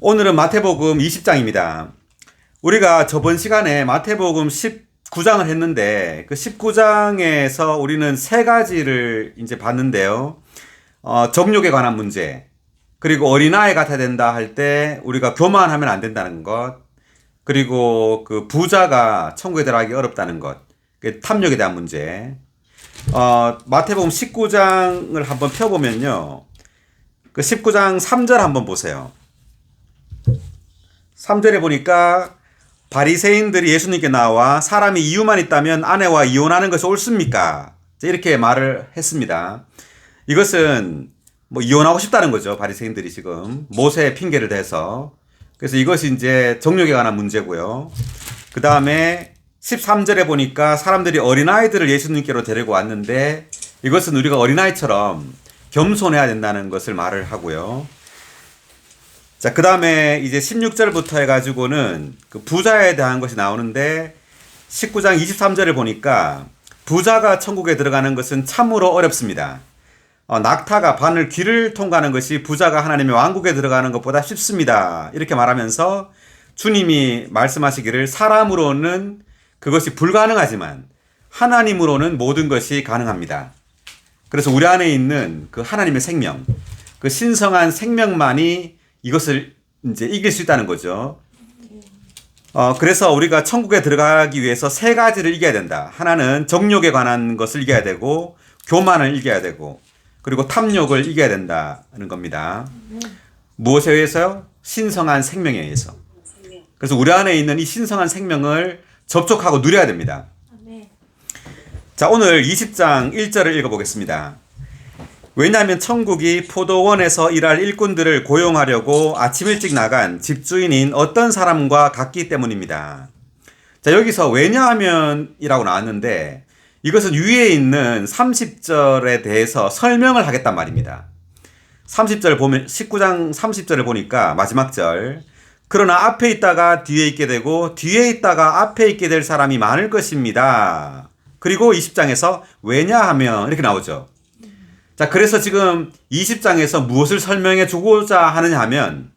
오늘은 마태복음 20장입니다. 우리가 저번 시간에 마태복음 19장을 했는데 그 19장에서 우리는 세 가지를 이제 봤는데요. 정욕에 관한 문제, 그리고 어린아이 같아야 된다 할 때 우리가 교만하면 안 된다는 것, 그리고 그 부자가 천국에 들어가기 어렵다는 것, 탐욕에 대한 문제. 마태복음 19장을 한번 펴보면요. 그 19장 3절 한번 보세요. 3절에 보니까 바리새인들이 예수님께 나와 사람이 이유만 있다면 아내와 이혼하는 것이 옳습니까? 이렇게 말을 했습니다. 이것은 뭐 이혼하고 싶다는 거죠. 바리새인들이 지금 모세의 핑계를 대서. 그래서 이것이 이제 정욕에 관한 문제고요. 그 다음에 13절에 보니까 사람들이 어린아이들을 예수님께로 데리고 왔는데 이것은 우리가 어린아이처럼 겸손해야 된다는 것을 말을 하고요. 자, 그 다음에 이제 16절부터 해가지고는 그 부자에 대한 것이 나오는데 19장 23절을 보니까 부자가 천국에 들어가는 것은 참으로 어렵습니다. 낙타가 바늘 귀를 통과하는 것이 부자가 하나님의 왕국에 들어가는 것보다 쉽습니다. 이렇게 말하면서 주님이 말씀하시기를 사람으로는 그것이 불가능하지만 하나님으로는 모든 것이 가능합니다. 그래서 우리 안에 있는 그 하나님의 생명, 그 신성한 생명만이 이것을 이제 이길 수 있다는 거죠. 그래서 우리가 천국에 들어가기 위해서 세 가지를 이겨야 된다. 하나는 정욕에 관한 것을 이겨야 되고, 교만을 이겨야 되고, 그리고 탐욕을 이겨야 된다는 겁니다. 무엇에 의해서요? 신성한 생명에 의해서. 그래서 우리 안에 있는 이 신성한 생명을 접촉하고 누려야 됩니다. 자, 오늘 20장 1절을 읽어보겠습니다. 왜냐하면 천국이 포도원에서 일할 일꾼들을 고용하려고 아침 일찍 나간 집주인인 어떤 사람과 같기 때문입니다. 자, 여기서 왜냐하면이라고 나왔는데 이것은 위에 있는 30절에 대해서 설명을 하겠단 말입니다. 30절 보면 19장 30절을 보니까 마지막 절, 그러나 앞에 있다가 뒤에 있게 되고 뒤에 있다가 앞에 있게 될 사람이 많을 것입니다. 그리고 20장에서 왜냐하면 이렇게 나오죠. 자, 그래서 지금 20장에서 무엇을 설명해 주고자 하느냐 하면,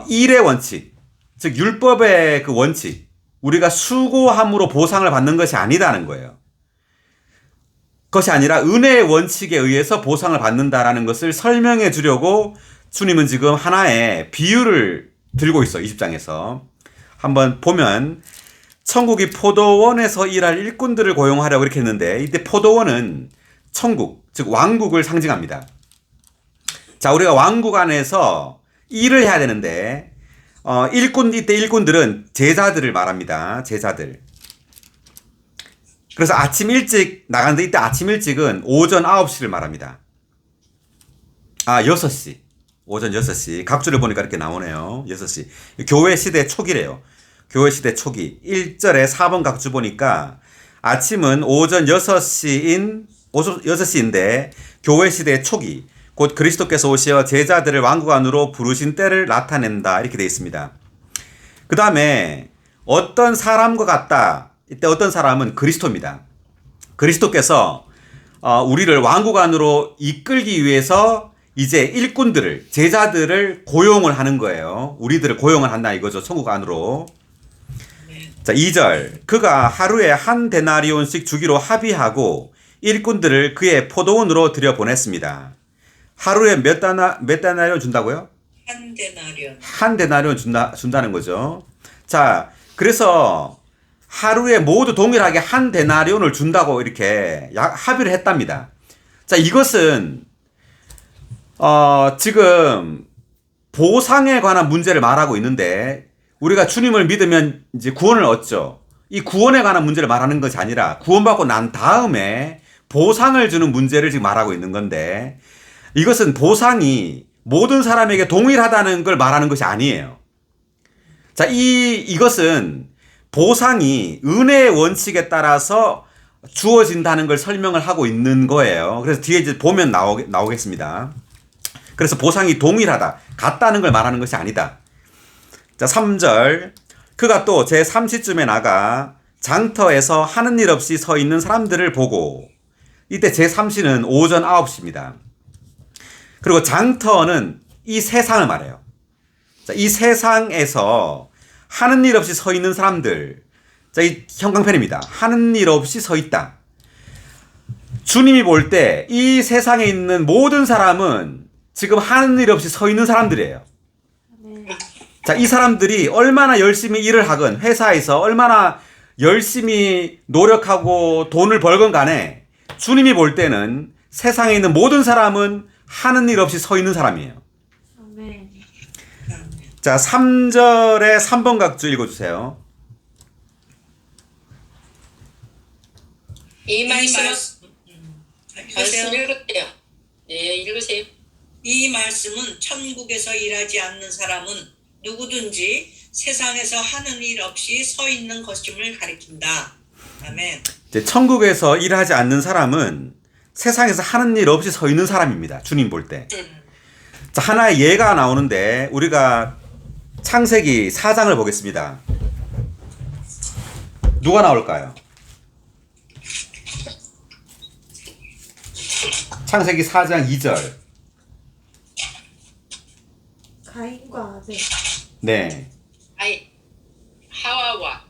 일의 원칙, 즉, 율법의 그 원칙, 우리가 수고함으로 보상을 받는 것이 아니다는 거예요. 그것이 아니라 은혜의 원칙에 의해서 보상을 받는다라는 것을 설명해 주려고 주님은 지금 하나의 비유를 들고 있어요. 20장에서. 한번 보면, 천국이 포도원에서 일할 일꾼들을 고용하려고 이렇게 했는데, 이때 포도원은 천국, 즉 왕국을 상징합니다. 자, 우리가 왕국 안에서 일을 해야 되는데 이때 일꾼들은 제자들을 말합니다. 제자들. 그래서 아침 일찍 나가는데 이때 아침 일찍은 오전 9시를 말합니다. 6시. 오전 6시. 각주를 보니까 이렇게 나오네요. 6시. 교회 시대 초기래요. 교회 시대 초기. 1절에 4번 각주 보니까 아침은 오전 6시인데 교회 시대의 초기, 곧 그리스도께서 오시어 제자들을 왕국 안으로 부르신 때를 나타낸다. 이렇게 되어 있습니다. 그 다음에 어떤 사람과 같다. 이때 어떤 사람은 그리스도입니다. 그리스도께서 우리를 왕국 안으로 이끌기 위해서 이제 일꾼들을, 제자들을 고용을 하는 거예요. 우리들을 고용을 한다 이거죠. 천국 안으로. 자, 2절. 그가 하루에 한 데나리온씩 주기로 합의하고 일꾼들을 그의 포도원으로 들여보냈습니다. 하루에 몇 데나리온 준다고요? 한 데나리온 준다는 거죠. 자, 그래서 하루에 모두 동일하게 한 데나리온을 준다고 이렇게 합의를 했답니다. 자, 이것은 지금 보상에 관한 문제를 말하고 있는데 우리가 주님을 믿으면 이제 구원을 얻죠. 이 구원에 관한 문제를 말하는 것이 아니라 구원받고 난 다음에 보상을 주는 문제를 지금 말하고 있는 건데 이것은 보상이 모든 사람에게 동일하다는 걸 말하는 것이 아니에요. 자, 이것은 보상이 은혜의 원칙에 따라서 주어진다는 걸 설명을 하고 있는 거예요. 그래서 뒤에 이제 보면 나오겠습니다. 그래서 보상이 동일하다, 같다는 걸 말하는 것이 아니다. 자, 3절. 그가 또 제3시쯤에 나가 장터에서 하는 일 없이 서 있는 사람들을 보고, 이때 제3시는 오전 9시입니다. 그리고 장터는 이 세상을 말해요. 자, 이 세상에서 하는 일 없이 서 있는 사람들. 자, 이 형광펜입니다. 하는 일 없이 서 있다. 주님이 볼 때 이 세상에 있는 모든 사람은 지금 하는 일 없이 서 있는 사람들이에요. 자, 이 사람들이 얼마나 열심히 일을 하건 회사에서 얼마나 열심히 노력하고 돈을 벌건 간에 주님이 볼 때는 세상에 있는 모든 사람은 하는 일 없이 서 있는 사람이에요. 자, 3절에 3번 각주 읽어주세요. 이 말씀은 읽으세요. 읽을게요. 네, 읽으세요. 이 말씀은 천국에서 일하지 않는 사람은 누구든지 세상에서 하는 일 없이 서 있는 것임을 가리킨다. 아멘. 이제 천국에서 일하지 않는 사람은 세상에서 하는 일 없이 서 있는 사람입니다. 주님 볼 때. 자, 하나의 예가 나오는데 우리가 창세기 4장을 보겠습니다. 누가 나올까요? 창세기 4장 2절. 가인과 아벨. 네. 하와와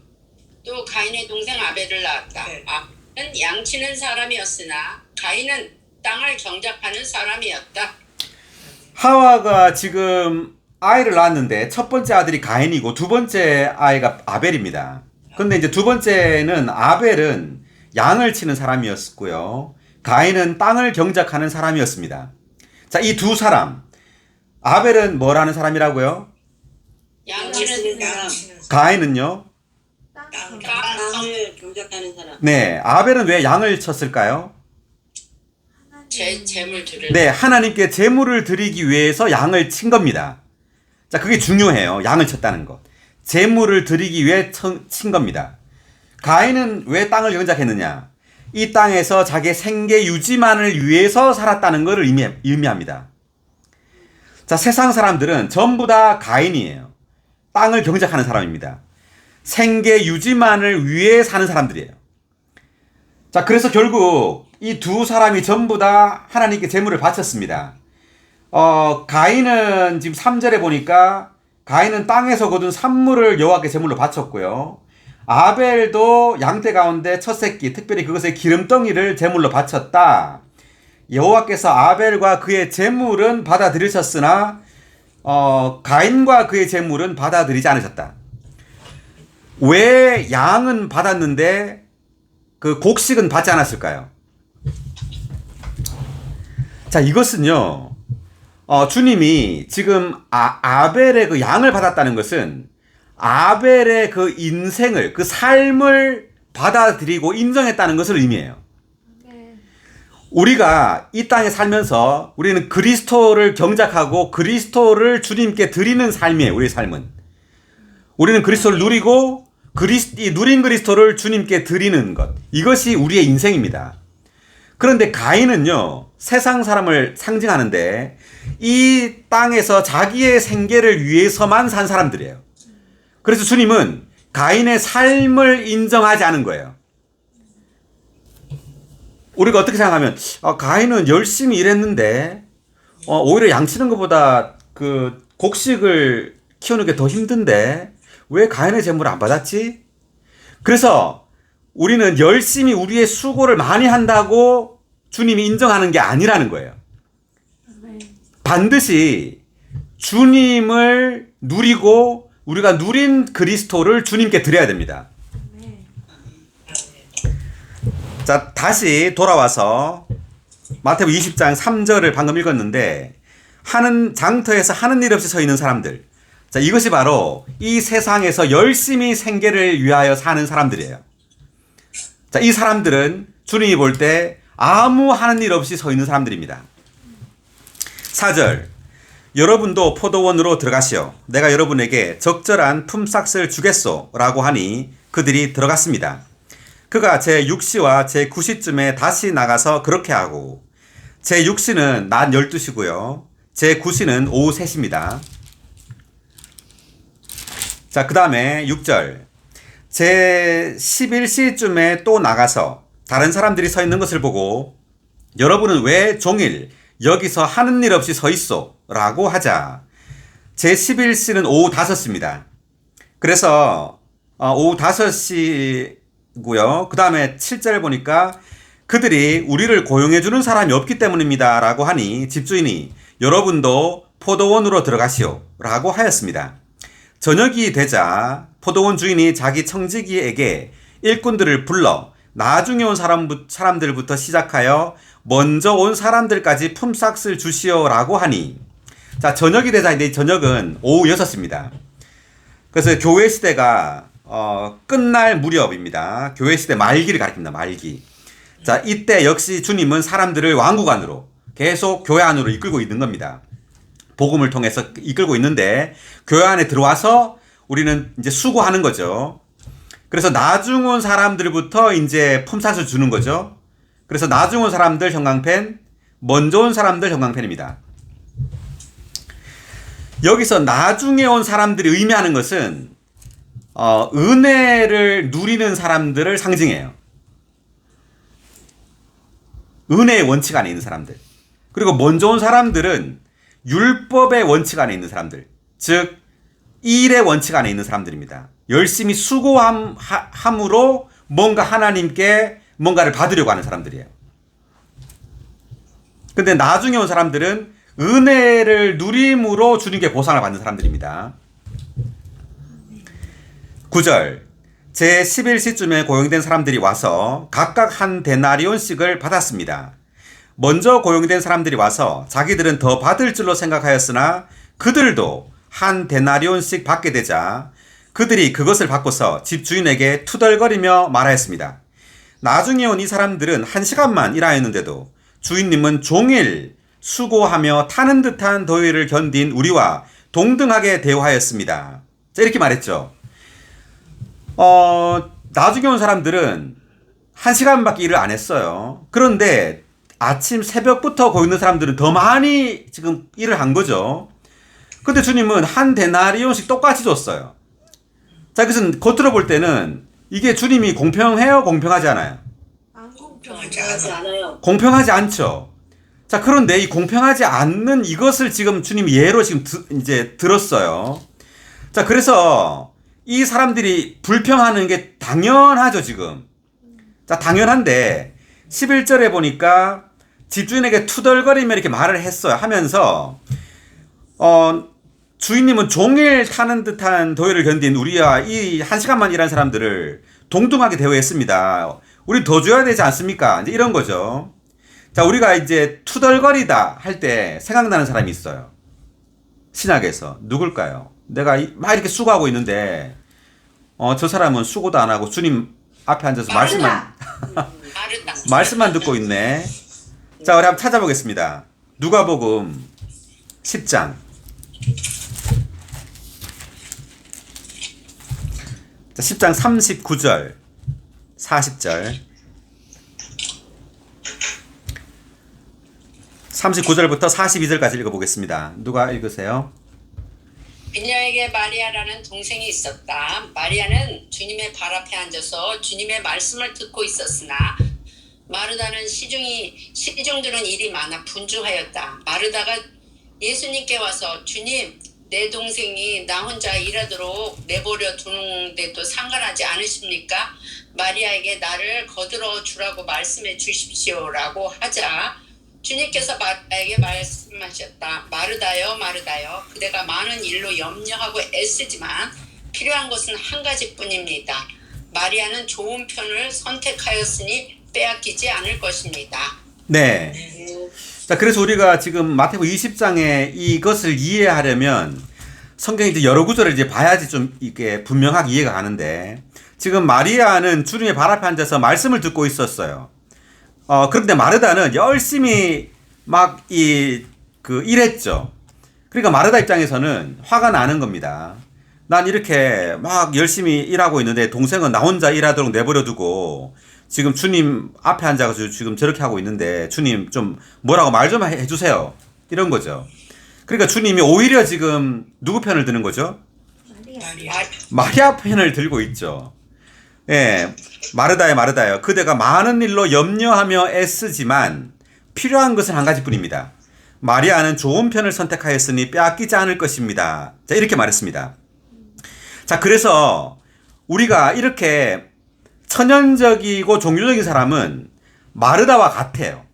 또 가인의 동생 아벨을 낳았다. 네. 아벨은 양치는 사람이었으나 가인은 땅을 경작하는 사람이었다. 하와가 지금 아이를 낳았는데 첫 번째 아들이 가인이고 두 번째 아이가 아벨입니다. 근데 이제 두 번째는 아벨은 양을 치는 사람이었고요. 가인은 땅을 경작하는 사람이었습니다. 자, 이 두 사람. 아벨은 뭐라는 사람이라고요? 양치는 사람. 가인은요? 땅을 경작하는 사람. 네. 아벨은 왜 양을 쳤을까요? 재물 드릴. 네. 하나님께 제물을 드리기 위해서 양을 친 겁니다. 자, 그게 중요해요. 양을 쳤다는 것. 제물을 드리기 위해 친 겁니다. 가인은 왜 땅을 경작했느냐? 이 땅에서 자기의 생계 유지만을 위해서 살았다는 것을 의미합니다. 자, 세상 사람들은 전부 다 가인이에요. 땅을 경작하는 사람입니다. 생계 유지만을 위해 사는 사람들이에요. 자, 그래서 결국 이 두 사람이 전부 다 하나님께 제물을 바쳤습니다. 가인은 지금 3절에 보니까 가인은 땅에서 거둔 산물을 여호와께 제물로 바쳤고요. 아벨도 양떼 가운데 첫 새끼, 특별히 그것의 기름덩이를 제물로 바쳤다. 여호와께서 아벨과 그의 제물은 받아들이셨으나 가인과 그의 제물은 받아들이지 않으셨다. 왜 양은 받았는데 그 곡식은 받지 않았을까요? 자, 이것은요, 주님이 지금 아벨의 그 양을 받았다는 것은 아벨의 그 인생을, 그 삶을 받아들이고 인정했다는 것을 의미해요. 우리가 이 땅에 살면서 우리는 그리스도를 경작하고 그리스도를 주님께 드리는 삶이에요. 우리의 삶은. 우리는 그리스도를 누리고 이 누린 그리스도를 주님께 드리는 것. 이것이 우리의 인생입니다. 그런데 가인은요, 세상 사람을 상징하는데 이 땅에서 자기의 생계를 위해서만 산 사람들이에요. 그래서 주님은 가인의 삶을 인정하지 않은 거예요. 우리가 어떻게 생각하면 가인은 열심히 일했는데 오히려 양치는 것보다 그 곡식을 키우는 게 더 힘든데 왜 가인의 제물을 안 받았지? 그래서 우리는 열심히 우리의 수고를 많이 한다고 주님이 인정하는 게 아니라는 거예요. 반드시 주님을 누리고 우리가 누린 그리스도를 주님께 드려야 됩니다. 자, 다시 돌아와서 마태복음 20장 3절을 방금 읽었는데 장터에서 하는 일 없이 서 있는 사람들. 자, 이것이 바로 이 세상에서 열심히 생계를 위하여 사는 사람들이에요. 자, 이 사람들은 주님이 볼 때 아무 하는 일 없이 서 있는 사람들입니다. 4절. 여러분도 포도원으로 들어가시오. 내가 여러분에게 적절한 품삯을 주겠소. 라고 하니 그들이 들어갔습니다. 그가 제 6시와 제 9시쯤에 다시 나가서 그렇게 하고 제 6시는 낮 12시고요. 제 9시는 오후 3시입니다. 자, 그 다음에 6절. 제 11시쯤에 또 나가서 다른 사람들이 서 있는 것을 보고 여러분은 왜 종일 여기서 하는 일 없이 서 있소? 라고 하자 제11시는 오후 5시입니다. 그래서 오후 5시고요. 그 다음에 7절 보니까 그들이 우리를 고용해주는 사람이 없기 때문입니다. 라고 하니 집주인이 여러분도 포도원으로 들어가시오. 라고 하였습니다. 저녁이 되자 포도원 주인이 자기 청지기에게 일꾼들을 불러 나중에 온 사람들부터 시작하여 먼저 온 사람들까지 품삯을 주시오. 라고 하니 자, 저녁이 되자 이제 저녁은 오후 6시입니다. 그래서 교회 시대가 끝날 무렵입니다. 교회 시대 말기를 가리킵니다. 말기. 자, 이때 역시 주님은 사람들을 왕국 안으로 계속 교회 안으로 이끌고 있는 겁니다. 복음을 통해서 이끌고 있는데 교회 안에 들어와서 우리는 이제 수고하는 거죠. 그래서 나중 온 사람들부터 이제 품삯을 주는 거죠. 그래서 나중 온 사람들 형광펜, 먼저 온 사람들 형광펜입니다. 여기서 나중에 온 사람들이 의미하는 것은 은혜를 누리는 사람들을 상징해요. 은혜의 원칙 안에 있는 사람들. 그리고 먼저 온 사람들은 율법의 원칙 안에 있는 사람들. 즉 일의 원칙 안에 있는 사람들입니다. 열심히 수고함으로 뭔가 하나님께 뭔가를 받으려고 하는 사람들이에요. 근데 나중에 온 사람들은 은혜를 누림으로 주님께 보상을 받는 사람들입니다. 9절 제11시쯤에 고용된 사람들이 와서 각각 한 데나리온씩을 받았습니다. 먼저 고용된 사람들이 와서 자기들은 더 받을 줄로 생각하였으나 그들도 한 데나리온씩 받게 되자 그들이 그것을 받고서 집주인에게 투덜거리며 말하였습니다. 나중에 온 이 사람들은 1시간만 일하였는데도 주인님은 종일 수고하며 타는 듯한 더위를 견딘 우리와 동등하게 대우하였습니다. 자, 이렇게 말했죠. 나중에 온 사람들은 1시간밖에 일을 안 했어요. 그런데 아침 새벽부터 거기 있는 사람들은 더 많이 지금 일을 한 거죠. 근데 주님은 한 데나리온씩 똑같이 줬어요. 자, 그것은 겉으로 볼 때는 이게 주님이 공평해요? 공평하지 않아요? 안 공평하지 공평하지 않아요. 공평하지 않죠. 자, 그런데 이 공평하지 않는 이것을 지금 주님이 예로 지금 이제 들었어요. 자, 그래서 이 사람들이 불평하는 게 당연하죠, 지금. 자, 당연한데 11절에 보니까 집주인에게 투덜거리며 이렇게 말을 했어요. 하면서 주인님은 종일 타는 듯한 더위를 견딘 우리와 이 1시간만 일한 사람들을 동등하게 대우했습니다. 우리 더 줘야 되지 않습니까? 이제 이런 거죠. 자, 우리가 이제 투덜거리다 할 때 생각나는 사람이 있어요. 신약에서. 누굴까요? 내가 막 이렇게 수고하고 있는데, 저 사람은 수고도 안 하고 주님 앞에 앉아서 말씀만 듣고 있네. 자, 우리 한번 찾아보겠습니다. 누가복음 10장. 자, 10장 39절, 40절. 39절부터 42절까지 읽어보겠습니다. 누가 읽으세요? 그녀에게 마리아라는 동생이 있었다. 마리아는 주님의 발 앞에 앉아서 주님의 말씀을 듣고 있었으나 마르다는 시중들은 일이 많아 분주하였다. 마르다가 예수님께 와서 주님, 내 동생이 나 혼자 일하도록 내버려 두는데도 상관하지 않으십니까? 마리아에게 나를 거들어 주라고 말씀해 주십시오라고 하자 주님께서 마르다에게 말씀하셨다. 마르다여 마르다여, 그대가 많은 일로 염려하고 애쓰지만 필요한 것은 한 가지뿐입니다. 마리아는 좋은 편을 선택하였으니 빼앗기지 않을 것입니다. 네. 자, 그래서 우리가 지금 마태복음 20장에 이것을 이해하려면 성경에 이제 여러 구절을 이제 봐야지 좀 이게 분명하게 이해가 가는데, 지금 마리아는 주님의 발 앞에 앉아서 말씀을 듣고 있었어요. 그런데 마르다는 열심히 막 일했죠. 그러니까 마르다 입장에서는 화가 나는 겁니다. 난 이렇게 막 열심히 일하고 있는데 동생은 나 혼자 일하도록 내버려두고 지금 주님 앞에 앉아가지고 지금 저렇게 하고 있는데 주님 좀 뭐라고 말 좀 해주세요. 이런 거죠. 그러니까 주님이 오히려 지금 누구 편을 드는 거죠? 마리아 편을 들고 있죠. 예, 마르다요. 그대가 많은 일로 염려하며 애쓰지만 필요한 것은 한 가지뿐입니다. 마리아는 좋은 편을 선택하였으니 빼앗기지 않을 것입니다. 자, 이렇게 말했습니다. 자, 그래서 우리가 이렇게 천연적이고 종교적인 사람은 마르다와 같아요.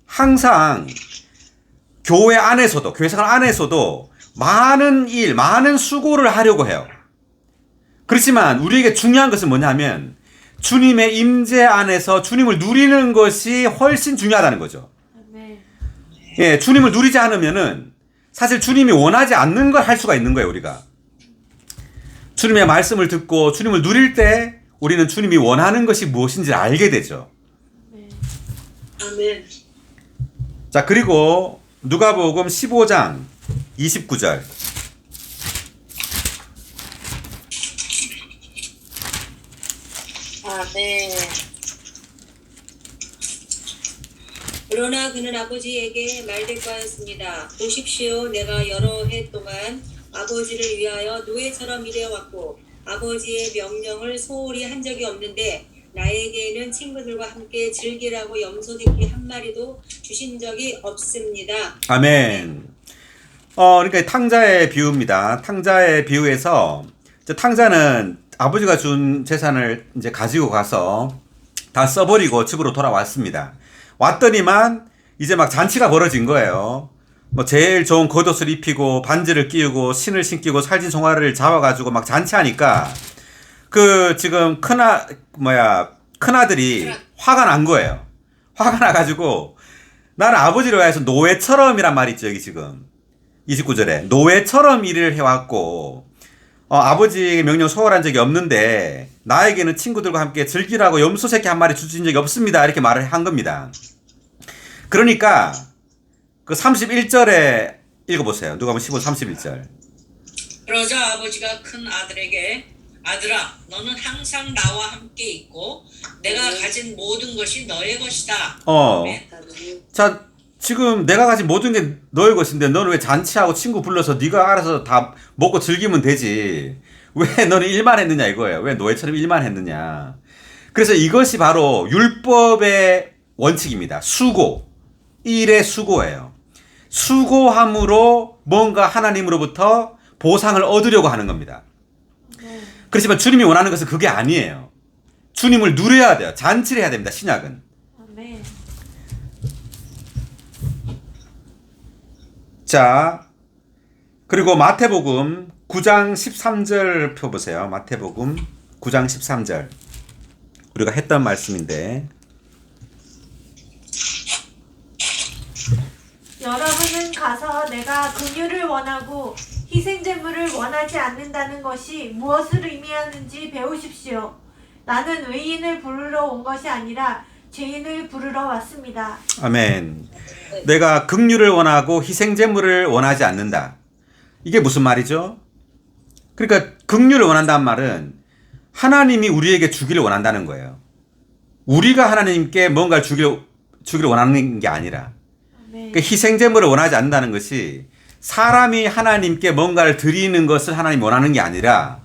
항상 교회 안에서도, 교회 생활 안에서도 많은 일, 많은 수고를 하려고 해요. 그렇지만 우리에게 중요한 것은 뭐냐면 주님의 임재 안에서 주님을 누리는 것이 훨씬 중요하다는 거죠. 아멘. 예, 주님을 누리지 않으면은 사실 주님이 원하지 않는 걸 할 수가 있는 거예요, 우리가. 주님의 말씀을 듣고 주님을 누릴 때 우리는 주님이 원하는 것이 무엇인지 알게 되죠. 아멘. 자, 그리고 누가복음 15장 29절. 네. 그러나 그는 아버지에게 말대꾸하였습니다. 보십시오, 내가 여러 해 동안 아버지를 위하여 노예처럼 일해왔고 아버지의 명령을 소홀히 한 적이 없는데 나에게는 친구들과 함께 즐기라고 염소새끼 한 마리도 주신 적이 없습니다. 아멘. 그러니까 탕자의 비유입니다. 탕자의 비유에서 탕자는 아버지가 준 재산을 이제 가지고 가서 다 써버리고 집으로 돌아왔습니다. 왔더니만 이제 막 잔치가 벌어진 거예요. 뭐 제일 좋은 겉옷을 입히고 반지를 끼우고 신을 신기고 살진 송아를 잡아가지고 막 잔치하니까 그 지금 큰아들이 화가 난 거예요. 화가 나가지고 나는 아버지를 위해서 노예처럼이란 말이 있죠, 여기 지금 29절에 노예처럼 일을 해왔고 아버지의 명령 소홀한 적이 없는데 나에게는 친구들과 함께 즐기라고 염소 새끼 한 마리 주신 적이 없습니다. 이렇게 말을 한 겁니다. 그러니까 그 31절에 읽어보세요. 누가복음 15, 31절. 그러자 아버지가 큰 아들에게 아들아 너는 항상 나와 함께 있고 내가 가진 모든 것이 너의 것이다. 아멘. 자, 지금 내가 가진 모든 게 너의 것인데 너는 왜 잔치하고 친구 불러서 네가 알아서 다 먹고 즐기면 되지. 왜 너는 일만 했느냐 이거예요. 왜 노예처럼 일만 했느냐. 그래서 이것이 바로 율법의 원칙입니다. 수고. 일의 수고예요. 수고함으로 뭔가 하나님으로부터 보상을 얻으려고 하는 겁니다. 그렇지만 주님이 원하는 것은 그게 아니에요. 주님을 누려야 돼요. 잔치를 해야 됩니다. 신약은. 아멘. 자, 그리고 마태복음 9장 13절 펴보세요. 마태복음 9장 13절. 우리가 했던 말씀인데 여러분은 가서 내가 긍휼을 원하고 희생제물을 원하지 않는다는 것이 무엇을 의미하는지 배우십시오. 나는 의인을 부르러 온 것이 아니라 죄인을 부르러 왔습니다. 아멘. 내가 긍휼을 원하고 희생제물을 원하지 않는다. 이게 무슨 말이죠? 그러니까 긍휼을 원한다는 말은 하나님이 우리에게 주기를 원한다는 거예요. 우리가 하나님께 뭔가를 주기를 원하는 게 아니라 아멘. 그 희생제물을 원하지 않는다는 것이 사람이 하나님께 뭔가를 드리는 것을 하나님이 원하는 게 아니라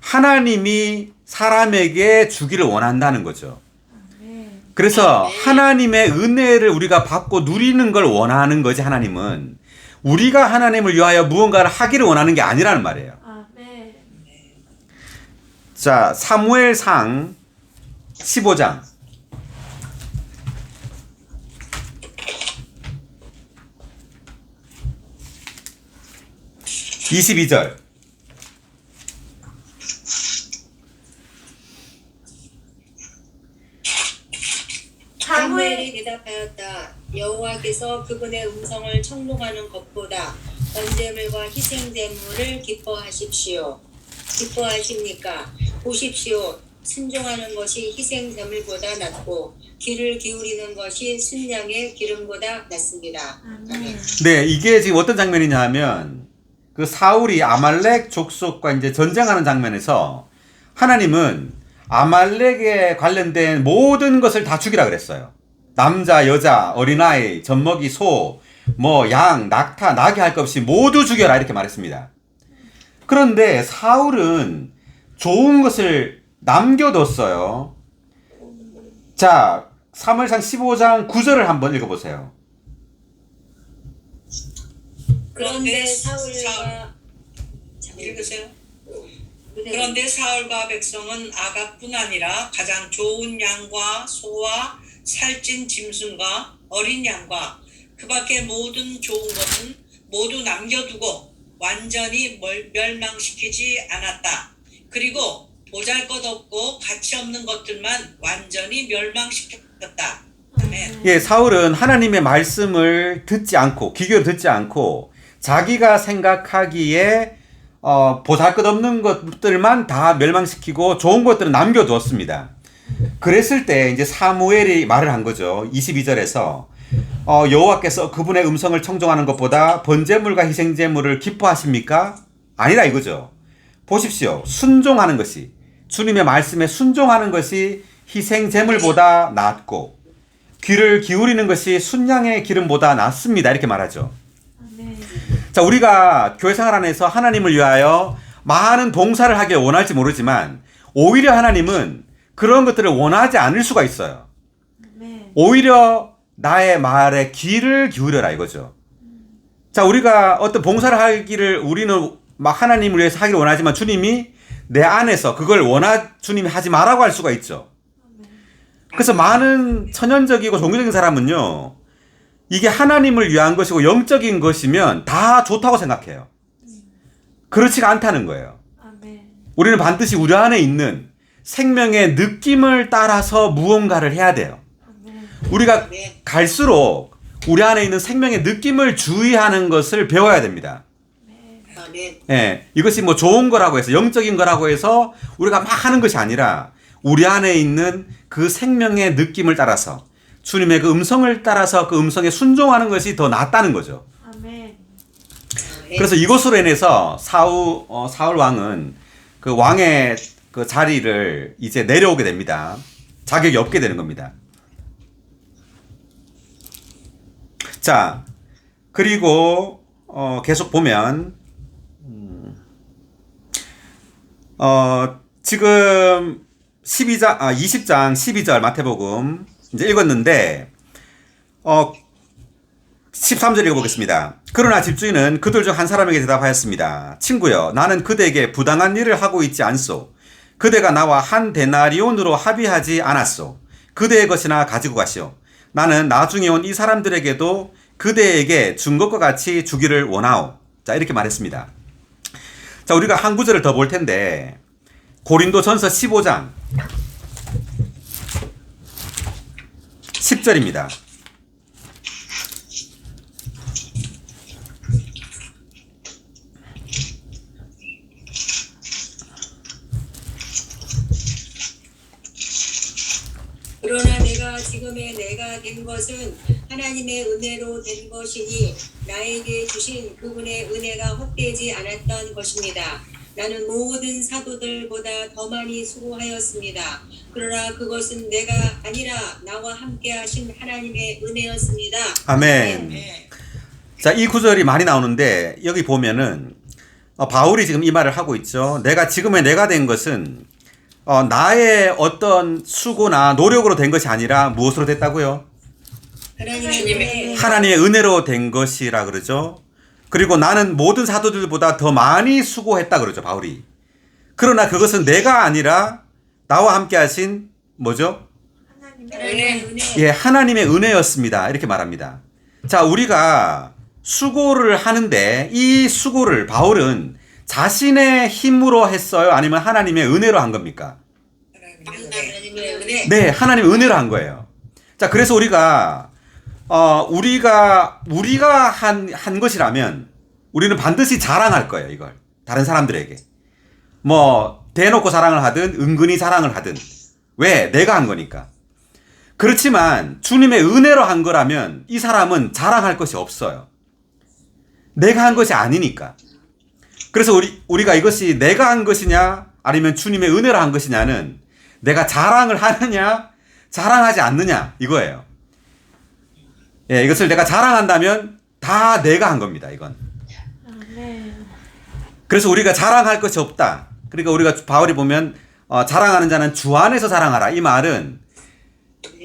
하나님이 사람에게 주기를 원한다는 거죠. 아멘. 그래서 하나님의 은혜를 우리가 받고 누리는 걸 원하는 거지. 하나님은 우리가 하나님을 위하여 무언가를 하기를 원하는 게 아니라는 말이에요. 아멘. 자, 사무엘상 15장 22절. 사무엘이 대답하였다. 여호와께서 그분의 음성을 청동하는 것보다 번제물과 희생제물을 기뻐하십니까? 보십시오. 순종하는 것이 희생제물보다 낫고 귀를 기울이는 것이 순양의 기름보다 낫습니다. 아멘. 네, 이게 지금 어떤 장면이냐 하면 그 사울이 아말렉 족속과 이제 전쟁하는 장면에서 하나님은 아말렉에 관련된 모든 것을 다 죽이라 그랬어요. 남자, 여자, 어린아이, 젖먹이, 소, 양, 낙타, 나귀 할 것 없이 모두 죽여라 이렇게 말했습니다. 그런데 사울은 좋은 것을 남겨뒀어요. 자, 사무엘상 15장 9절을 한번 읽어보세요. 그런데 사울 사울과 읽으세요. 그런데 사울과 백성은 아각뿐 아니라 가장 좋은 양과 소와 살찐 짐승과 어린 양과 그 밖에 모든 좋은 것은 모두 남겨두고 완전히 멸망시키지 않았다. 그리고 보잘것없고 가치없는 것들만 완전히 멸망시켰다. 아멘. 예, 사울은 하나님의 말씀을 듣지 않고 귀교를 듣지 않고 자기가 생각하기에 보잘것없는 것들만 다 멸망시키고 좋은 것들은 남겨두었습니다. 그랬을 때 이제 사무엘이 말을 한 거죠. 22절에서 여호와께서 그분의 음성을 청종하는 것보다 번제물과 희생제물을 기뻐하십니까? 아니라 이거죠. 보십시오. 순종하는 것이 주님의 말씀에 순종하는 것이 희생제물보다 낫고 귀를 기울이는 것이 순양의 기름보다 낫습니다. 이렇게 말하죠. 아멘. 자, 우리가 교회 생활 안에서 하나님을 위하여 많은 봉사를 하길 원할지 모르지만 오히려 하나님은 그런 것들을 원하지 않을 수가 있어요. 아멘. 오히려 나의 말에 귀를 기울여라 이거죠. 자, 우리가 어떤 봉사를 하기를 우리는 막 하나님을 위해서 하기를 원하지만 주님이 내 안에서 그걸 주님이 하지 말라고 할 수가 있죠. 그래서 많은 천연적이고 종교적인 사람은요, 이게 하나님을 위한 것이고 영적인 것이면 다 좋다고 생각해요. 그렇지가 않다는 거예요. 아멘. 우리는 반드시 우리 안에 있는 생명의 느낌을 따라서 무언가를 해야 돼요. 아멘. 우리가 아멘. 갈수록 우리 안에 있는 생명의 느낌을 주의하는 것을 배워야 됩니다. 아멘. 예, 이것이 뭐 좋은 거라고 해서 영적인 거라고 해서 우리가 막 하는 것이 아니라 우리 안에 있는 그 생명의 느낌을 따라서 주님의 그 음성을 따라서 그 음성에 순종하는 것이 더 낫다는 거죠. 아멘. 그래서 이것으로 인해서 사울 왕은 그 왕의 그 자리를 이제 내려오게 됩니다. 자격이 없게 되는 겁니다. 자, 그리고 계속 보면 지금 20장 12절 마태복음 이제 읽었는데 13절 읽어보겠습니다. 그러나 집주인은 그들 중 한 사람에게 대답하였습니다. 친구여, 나는 그대에게 부당한 일을 하고 있지 않소. 그대가 나와 한 데나리온으로 합의하지 않았소. 그대의 것이나 가지고 가시오. 나는 나중에 온 이 사람들에게도 그대에게 준 것과 같이 주기를 원하오. 자, 이렇게 말했습니다. 자, 우리가 한 구절을 더 볼 텐데 고린도전서 15장 10절입니다. 그러나 내가 지금의 내가 된 것은 하나님의 은혜로 된 것이니 나에게 주신 그분의 은혜가 헛되지 않았던 것입니다. 나는 모든 사도들보다 더 많이 수고하였습니다. 그러나 그것은 내가 아니라 나와 함께 하신 하나님의 은혜였습니다. 아멘. 자, 이 구절이 많이 나오는데 여기 보면은 바울이 지금 이 말을 하고 있죠. 내가 지금의 내가 된 것은 나의 어떤 수고나 노력으로 된 것이 아니라 무엇으로 됐다고요? 하나님의 은혜. 하나님의 은혜로 된 것이라 그러죠. 그리고 나는 모든 사도들보다 더 많이 수고했다 그러죠, 바울이. 그러나 그것은 내가 아니라 나와 함께 하신 뭐죠? 하나님의 은혜. 예, 하나님의 은혜였습니다. 이렇게 말합니다. 자, 우리가 수고를 하는데 이 수고를 바울은 자신의 힘으로 했어요? 아니면 하나님의 은혜로 한 겁니까? 하나님의 은혜. 네, 하나님의 은혜로 한 거예요. 자, 그래서 우리가 한 것이라면 우리는 반드시 자랑할 거예요, 이걸. 다른 사람들에게. 뭐, 대놓고 자랑을 하든, 은근히 자랑을 하든. 왜? 내가 한 거니까. 그렇지만, 주님의 은혜로 한 거라면, 이 사람은 자랑할 것이 없어요. 내가 한 것이 아니니까. 그래서 우리가 이것이 내가 한 것이냐, 아니면 주님의 은혜로 한 것이냐는, 내가 자랑을 하느냐, 자랑하지 않느냐, 이거예요. 예, 이것을 내가 자랑한다면 다 내가 한 겁니다, 이건. 아멘. 그래서 우리가 자랑할 것이 없다. 그러니까 우리가 바울이 보면 자랑하는 자는 주 안에서 자랑하라. 이 말은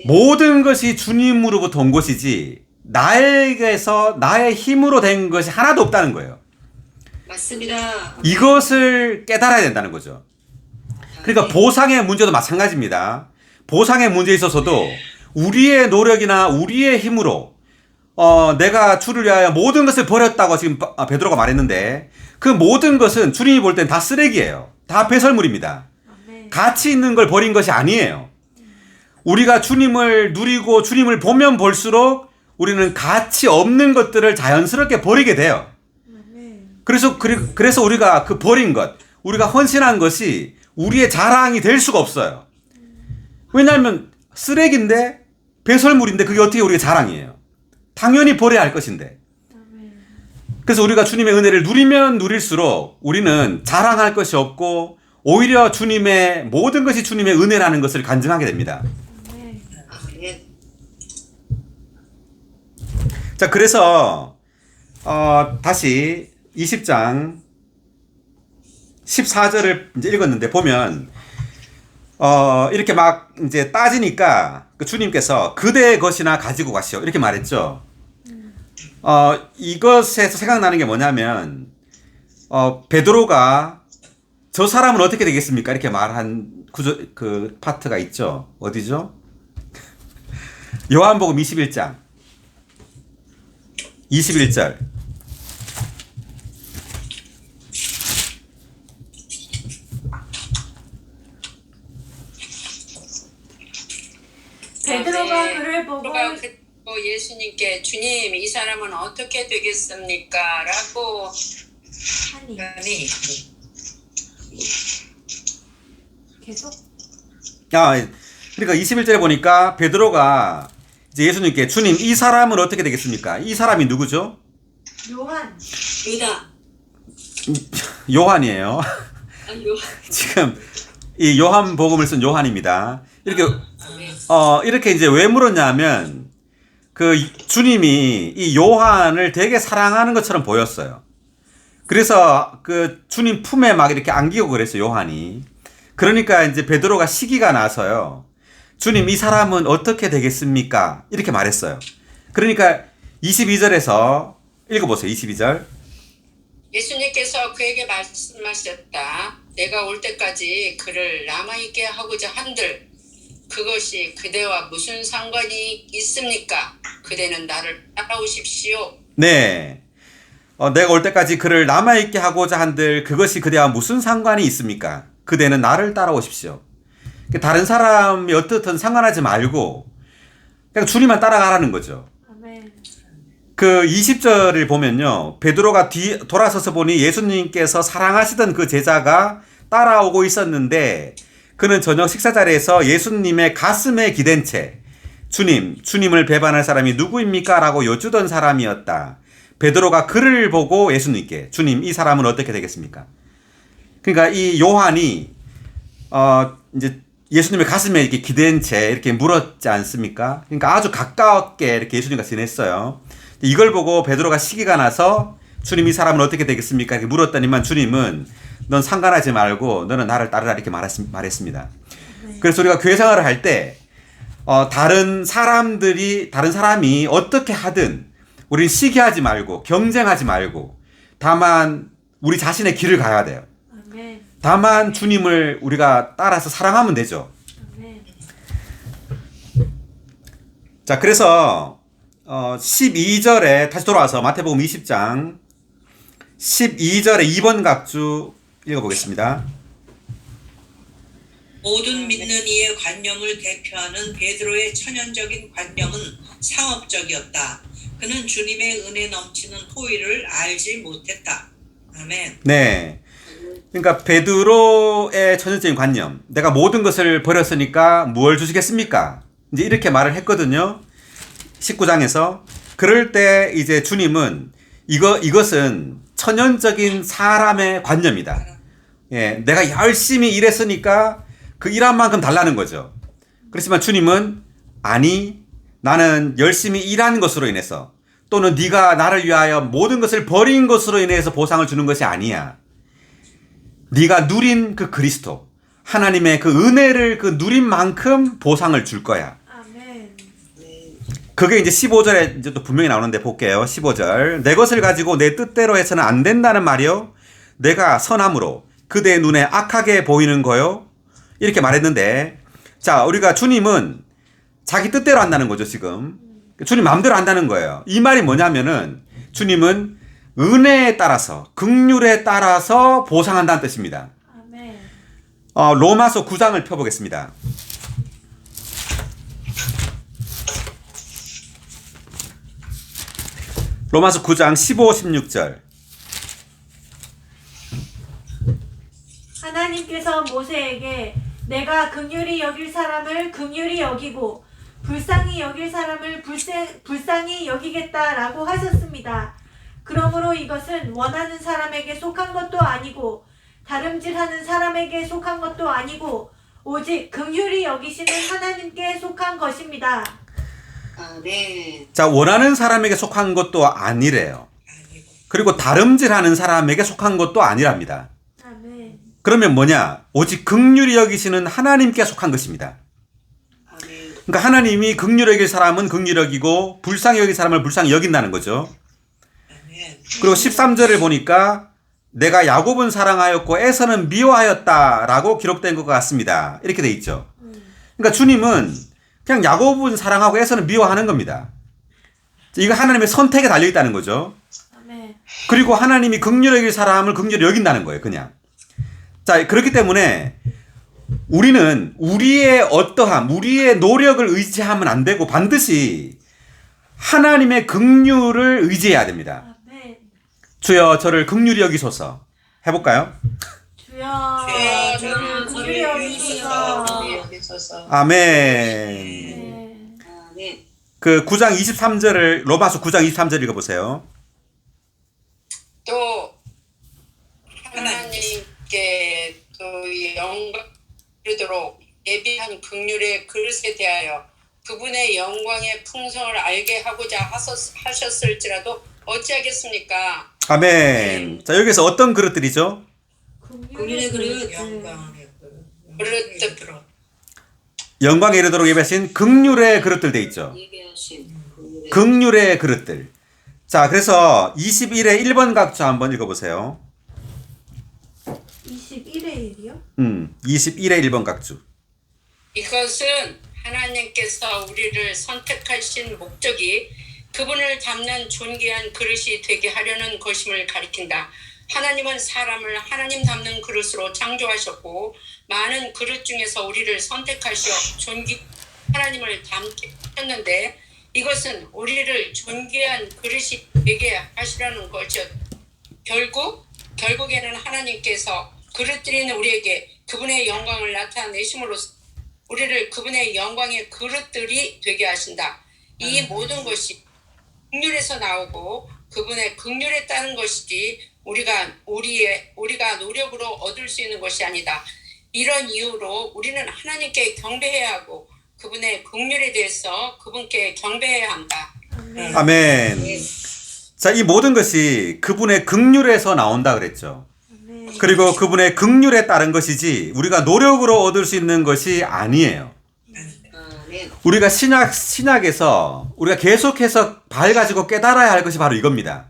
모든 것이 주님으로부터 온 것이지 나에게서 나의 힘으로 된 것이 하나도 없다는 거예요. 맞습니다. 이것을 깨달아야 된다는 거죠. 그러니까 보상의 문제도 마찬가지입니다. 보상의 문제에 있어서도 우리의 노력이나 우리의 힘으로 내가 주를 위하여 모든 것을 버렸다고 지금 베드로가 말했는데 그 모든 것은 주님이 볼 땐 다 쓰레기예요. 다 배설물입니다. 아멘. 가치 있는 걸 버린 것이 아니에요. 우리가 주님을 누리고 주님을 보면 볼수록 우리는 가치 없는 것들을 자연스럽게 버리게 돼요. 아멘. 그래서 우리가 그 버린 것, 우리가 헌신한 것이 우리의 자랑이 될 수가 없어요. 왜냐하면 쓰레기인데 배설물인데 그게 어떻게 우리의 자랑이에요. 당연히 버려야 할 것인데. 아멘. 그래서 우리가 주님의 은혜를 누리면 누릴수록 우리는 자랑할 것이 없고 오히려 주님의 모든 것이 주님의 은혜라는 것을 간증하게 됩니다. 아멘. 아멘. 자, 그래서 다시 20장 14절을 이제 읽었는데 보면 이렇게 막 이제 따지니까 그 주님께서 그대의 것이나 가지고 가시오 이렇게 말했죠. 이것에서 생각나는 게 뭐냐면 베드로가 저 사람은 어떻게 되겠습니까? 이렇게 말한 그 파트가 있죠. 어디죠? 요한복음 21장 21절. 베드로가 네. 그를 보고 베드로가 예수님께 주님 이 사람은 어떻게 되겠습니까? 라고 하니 아니, 계속 그러니까 21절에 보니까 베드로가 이제 예수님께 주님 이 사람은 어떻게 되겠습니까? 이 사람이 누구죠? 요한 유다. 요한이에요. 요한. 지금 이 요한 복음을 쓴 요한입니다. 이렇게 네. 이렇게 이제 왜 물었냐면 그 주님이 이 요한을 되게 사랑하는 것처럼 보였어요. 그래서 그 주님 품에 막 이렇게 안기고 그랬어요, 요한이. 그러니까 이제 베드로가 시기가 나서요. 주님 이 사람은 어떻게 되겠습니까? 이렇게 말했어요. 그러니까 22절에서 읽어보세요. 22절. 예수님께서 그에게 말씀하셨다. 내가 올 때까지 그를 남아있게 하고자 한들 그것이 그대와 무슨 상관이 있습니까? 그대는 나를 따라오십시오. 네. 내가 올 때까지 그를 남아있게 하고자 한들 그것이 그대와 무슨 상관이 있습니까? 그대는 나를 따라오십시오. 다른 사람이 어떻든 상관하지 말고 그냥 주님만 따라가라는 거죠. 아멘. 그 20절을 보면요. 베드로가 돌아서서 보니 예수님께서 사랑하시던 그 제자가 따라오고 있었는데 그는 저녁 식사 자리에서 예수님의 가슴에 기댄 채 주님을 배반할 사람이 누구입니까? 라고 여쭈던 사람이었다. 베드로가 그를 보고 예수님께 주님 이 사람은 어떻게 되겠습니까? 그러니까 이 요한이 이제 예수님의 가슴에 이렇게 기댄 채 이렇게 물었지 않습니까? 그러니까 아주 가깝게 이렇게 예수님과 지냈어요. 이걸 보고 베드로가 시기가 나서 주님 이 사람은 어떻게 되겠습니까? 이렇게 물었더니만 주님은 넌 상관하지 말고 너는 나를 따르라 이렇게 말했습니다. 그래서 우리가 교회 생활을 할 때 다른 사람이 어떻게 하든 우리는 시기하지 말고 경쟁하지 말고 다만 우리 자신의 길을 가야 돼요. 아멘. 다만 주님을 우리가 따라서 사랑하면 되죠. 아멘. 자, 그래서 12절에 다시 돌아와서 마태복음 20장 12절에 2번 각주 읽어보겠습니다. 모든 믿는 이의 관념을 대표하는 베드로의 천연적인 관념은 상업적이었다. 그는 주님의 은혜 넘치는 호의를 알지 못했다. 아멘. 네. 그러니까 베드로의 천연적인 관념. 내가 모든 것을 버렸으니까 무엇을 주시겠습니까? 이제 이렇게 말을 했거든요. 19장에서. 그럴 때 이제 주님은 이것은 천연적인 사람의 관념이다. 예, 내가 열심히 일했으니까 그 일한 만큼 달라는 거죠. 그렇지만 주님은 아니, 나는 열심히 일한 것으로 인해서 또는 네가 나를 위하여 모든 것을 버린 것으로 인해서 보상을 주는 것이 아니야. 네가 누린 그 그리스도, 하나님의 그 은혜를 그 누린 만큼 보상을 줄 거야. 아멘. 그게 이제 15절에 이제 또 분명히 나오는데 볼게요. 15절. 내 것을 가지고 내 뜻대로 해서는 안 된다는 말이요. 내가 선함으로 그대의 눈에 악하게 보이는 거요. 이렇게 말했는데, 자, 우리가 주님은 자기 뜻대로 한다는 거죠, 지금. 주님 마음대로 한다는 거예요. 이 말이 뭐냐면은 주님은 은혜에 따라서, 긍휼에 따라서 보상한다는 뜻입니다. 아멘. 로마서 9장을 펴보겠습니다. 로마서 9장 15, 16절. 하나님께서 모세에게 내가 긍휼히 여길 사람을 긍휼히 여기고 불쌍히 여길 사람을 불쌍히 여기겠다라고 하셨습니다. 그러므로 이것은 원하는 사람에게 속한 것도 아니고 다름질하는 사람에게 속한 것도 아니고 오직 긍휼히 여기시는 하나님께 속한 것입니다. 아멘. 자, 원하는 사람에게 속한 것도 아니래요. 그리고 다름질하는 사람에게 속한 것도 아니랍니다. 아멘. 그러면 뭐냐? 오직 긍휼히 여기시는 하나님께 속한 것입니다. 아멘. 그러니까 하나님이 긍휼히 여길 사람은 긍휼히 여기고 불쌍히 여길 사람을 불쌍히 여긴다는 거죠. 그리고 13절을 보니까 내가 야곱은 사랑하였고 에서는 미워하였다라고 기록된 것 같습니다. 이렇게 돼 있죠. 그러니까 주님은 그냥 야곱은 사랑하고 에서는 미워하는 겁니다. 이거 하나님의 선택에 달려 있다는 거죠. 아멘. 그리고 하나님이 긍휼히 여길 사람을 긍휼히 여긴다는 거예요, 그냥. 자, 그렇기 때문에 우리는 우리의 어떠함, 우리의 노력을 의지하면 안 되고 반드시 하나님의 긍휼을 의지해야 됩니다. 아멘. 주여 저를 긍휼히 여기소서. 해볼까요? 주여 저를 긍휼히 여기소서. 여기소서. 아멘. 네. 아멘. 그 9장 23절을 로마서 9장 23절 읽어보세요. 또 하나님께 또 영광 이르도록 예비한 긍휼의 그릇에 대하여 그분의 영광의 풍성을 알게 하고자 하셨을지라도 어찌하겠습니까? 아멘. 자, 여기서 어떤 그릇들이죠? 긍휼의 그릇. 영광의 그릇. 영광에 이르도록 예배하신 긍휼의 그릇들 돼 있죠. 예배하신 긍휼의 그릇들. 자, 그래서 21의 1번 각주 한번 읽어보세요. 21의 1이요? 21의 1번 각주. 이것은 하나님께서 우리를 선택하신 목적이 그분을 담는 존귀한 그릇이 되게 하려는 것임을 가리킨다. 하나님은 사람을 하나님 담는 그릇으로 창조하셨고 많은 그릇 중에서 우리를 선택하시어 하나님을 담게 하셨는데 이것은 우리를 존귀한 그릇이 되게 하시려는 것이었. 결국에는 하나님께서 그릇들인 우리에게 그분의 영광을 나타내심으로써 우리를 그분의 영광의 그릇들이 되게 하신다. 이 모든 것이 긍휼에서 나오고 그분의 긍휼에 따른 것이지 우리가 노력으로 얻을 수 있는 것이 아니다. 이런 이유로 우리는 하나님께 경배해야 하고 그분의 긍휼에 대해서 그분께 경배해야 한다. 아멘. 아멘. 자, 이 모든 것이 그분의 긍휼에서 나온다 그랬죠. 아멘. 그리고 그분의 긍휼에 따른 것이지 우리가 노력으로 얻을 수 있는 것이 아니에요. 아멘. 우리가 신약에서 우리가 계속해서 밝아지고 깨달아야 할 것이 바로 이겁니다.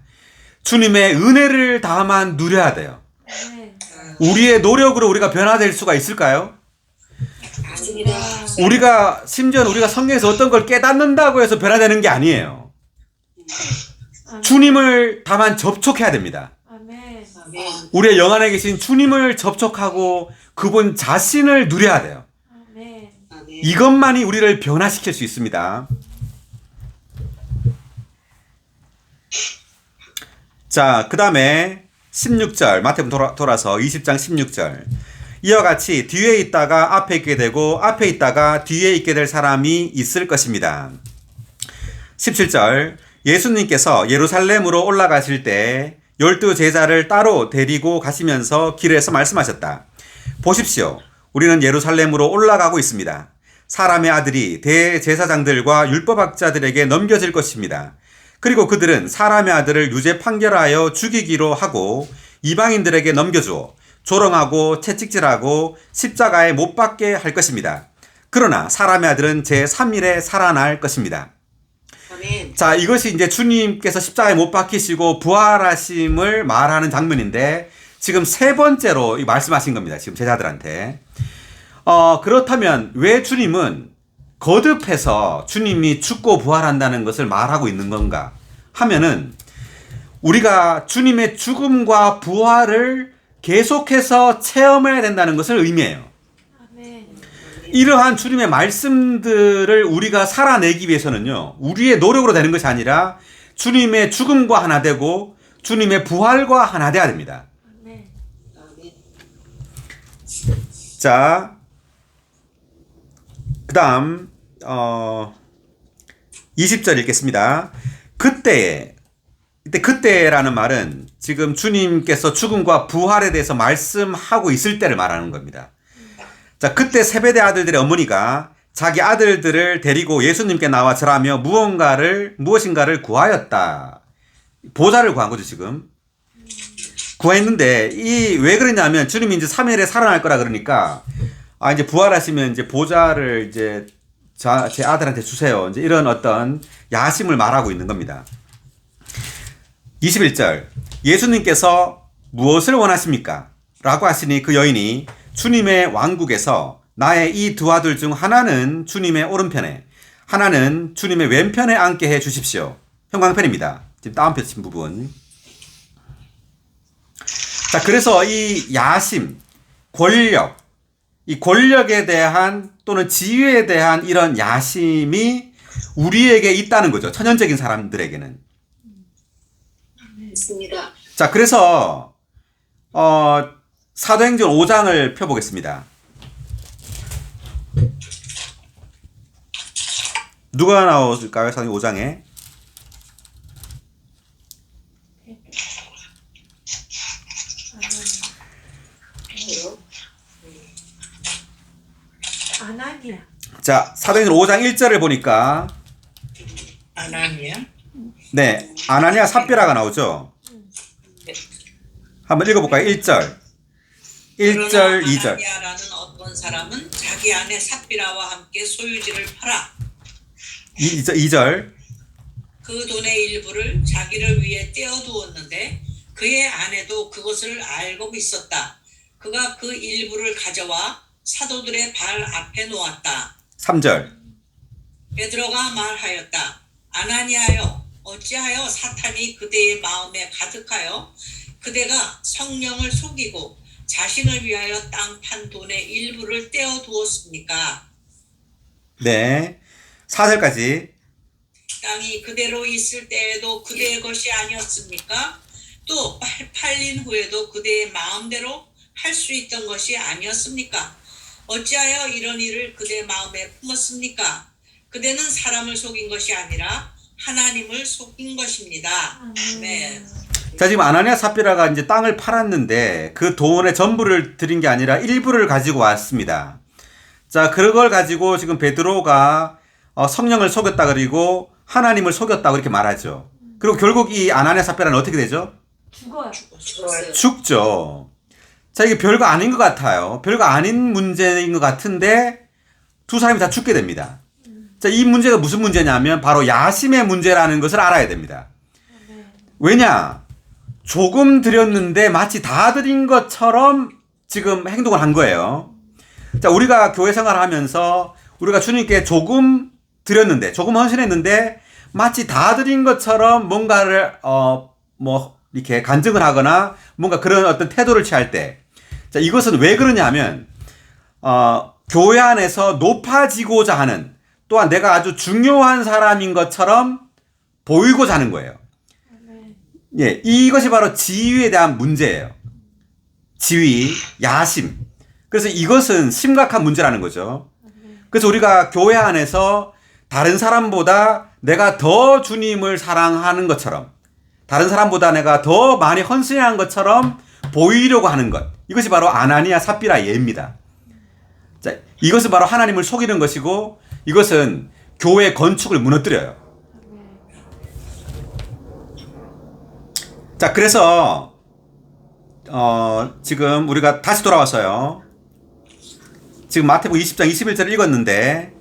주님의 은혜를 다만 누려야 돼요. 아멘. 우리의 노력으로 우리가 변화될 수가 있을까요? 맞습니다. 우리가 성경에서 어떤 걸 깨닫는다고 해서 변화되는 게 아니에요. 주님을 다만 접촉해야 됩니다. 아멘. 아멘. 우리의 영 안에 계신 주님을 접촉하고 그분 자신을 누려야 돼요. 아멘. 아멘. 이것만이 우리를 변화시킬 수 있습니다. 자, 그 다음에 16절 마태복음 돌아서 20장 16절 이와 같이 뒤에 있다가 앞에 있게 되고 앞에 있다가 뒤에 있게 될 사람이 있을 것입니다. 17절 예수님께서 예루살렘으로 올라가실 때 12 제자를 따로 데리고 가시면서 길에서 말씀하셨다. 보십시오. 우리는 예루살렘으로 올라가고 있습니다. 사람의 아들이 대제사장들과 율법학자들에게 넘겨질 것입니다. 그리고 그들은 사람의 아들을 유죄 판결하여 죽이기로 하고 이방인들에게 넘겨주어 조롱하고 채찍질하고 십자가에 못 박게 할 것입니다. 그러나 사람의 아들은 제3일에 살아날 것입니다. 자, 이것이 이제 주님께서 십자가에 못 박히시고 부활하심을 말하는 장면인데 지금 세 번째로 말씀하신 겁니다. 지금 제자들한테. 그렇다면 왜 주님은 거듭해서 주님이 죽고 부활한다는 것을 말하고 있는 건가 하면은 우리가 주님의 죽음과 부활을 계속해서 체험해야 된다는 것을 의미해요. 아멘. 이러한 주님의 말씀들을 우리가 살아내기 위해서는요, 우리의 노력으로 되는 것이 아니라 주님의 죽음과 하나 되고 주님의 부활과 하나 되어야 됩니다. 아멘. 자, 그 다음 20절 읽겠습니다. 그때라는 말은 지금 주님께서 죽음과 부활에 대해서 말씀하고 있을 때를 말하는 겁니다. 자, 그때 세베대 아들들의 어머니가 자기 아들들을 데리고 예수님께 나와 절하며 무엇인가를 구하였다. 보좌를 구한 거죠, 지금. 구했는데, 왜 그러냐면, 주님이 이제 3일에 살아날 거라 그러니까, 이제 부활하시면 이제 보좌를 이제 제 아들한테 주세요. 이제 이런 어떤 야심을 말하고 있는 겁니다. 21절. 예수님께서 무엇을 원하십니까? 라고 하시니 그 여인이 주님의 왕국에서 나의 이 두 아들 중 하나는 주님의 오른편에, 하나는 주님의 왼편에 앉게 해 주십시오. 형광펜입니다. 지금 다운표 친 부분. 자, 그래서 이 야심, 권력, 이 권력에 대한 또는 지위에 대한 이런 야심이 우리에게 있다는 거죠. 천연적인 사람들에게는. 있습니다. 자, 그래서 사도행전 5장을 펴보겠습니다. 누가 나올까요? 사도행전 5장에. 아나니아. 자, 사도행전 5장 1절을 보니까 아나니아? 네, 아나니아 삽비라가 나오죠. 한번 읽어볼까요? 1절, 1절, 2절. 아나니아라는 어떤 사람은 자기 아내 삽비라와 함께 소유지를 팔아 2절. 그 돈의 일부를 자기를 위해 떼어두었는데 그의 아내도 그것을 알고 있었다. 그가 그 일부를 가져와 사도들의 발 앞에 놓았다. 3절. 베드로가 말하였다. 아나니아여, 어찌하여 사탄이 그대의 마음에 가득하여 그대가 성령을 속이고 자신을 위하여 땅 판 돈의 일부를 떼어두었습니까? 네. 4절까지. 땅이 그대로 있을 때에도 그대의 것이 아니었습니까? 또 팔린 후에도 그대의 마음대로 할 수 있던 것이 아니었습니까? 어찌하여 이런 일을 그대 마음에 품었습니까? 그대는 사람을 속인 것이 아니라 하나님을 속인 것입니다. 아멘. 자, 지금 아나니아 삽비라가 이제 땅을 팔았는데 그 돈의 전부를 드린 게 아니라 일부를 가지고 왔습니다. 자, 그걸 가지고 지금 베드로가 성령을 속였다 그리고 하나님을 속였다 그렇게 말하죠. 그리고 결국 이 아나니아 삽비라는 어떻게 되죠? 죽어요. 죽죠. 자, 이게 별거 아닌 것 같아요. 별거 아닌 문제인 것 같은데 두 사람이 다 죽게 됩니다. 자, 이 문제가 무슨 문제냐면 바로 야심의 문제라는 것을 알아야 됩니다. 왜냐? 조금 드렸는데 마치 다 드린 것처럼 지금 행동을 한 거예요. 자, 우리가 교회 생활을 하면서 우리가 주님께 조금 드렸는데, 조금 헌신했는데 마치 다 드린 것처럼 뭔가를 이렇게 간증을 하거나 뭔가 그런 어떤 태도를 취할 때, 자, 이것은 왜 그러냐면 교회 안에서 높아지고자 하는, 또한 내가 아주 중요한 사람인 것처럼 보이고자 하는 거예요. 예, 이것이 바로 지위에 대한 문제예요. 지위, 야심. 그래서 이것은 심각한 문제라는 거죠. 그래서 우리가 교회 안에서 다른 사람보다 내가 더 주님을 사랑하는 것처럼, 다른 사람보다 내가 더 많이 헌신한 것처럼 보이려고 하는 것. 이것이 바로 아나니아 삽비라 예입니다. 자, 이것은 바로 하나님을 속이는 것이고 이것은 교회 건축을 무너뜨려요. 자, 그래서 지금 우리가 다시 돌아왔어요. 지금 마태복음 20장 21절을 읽었는데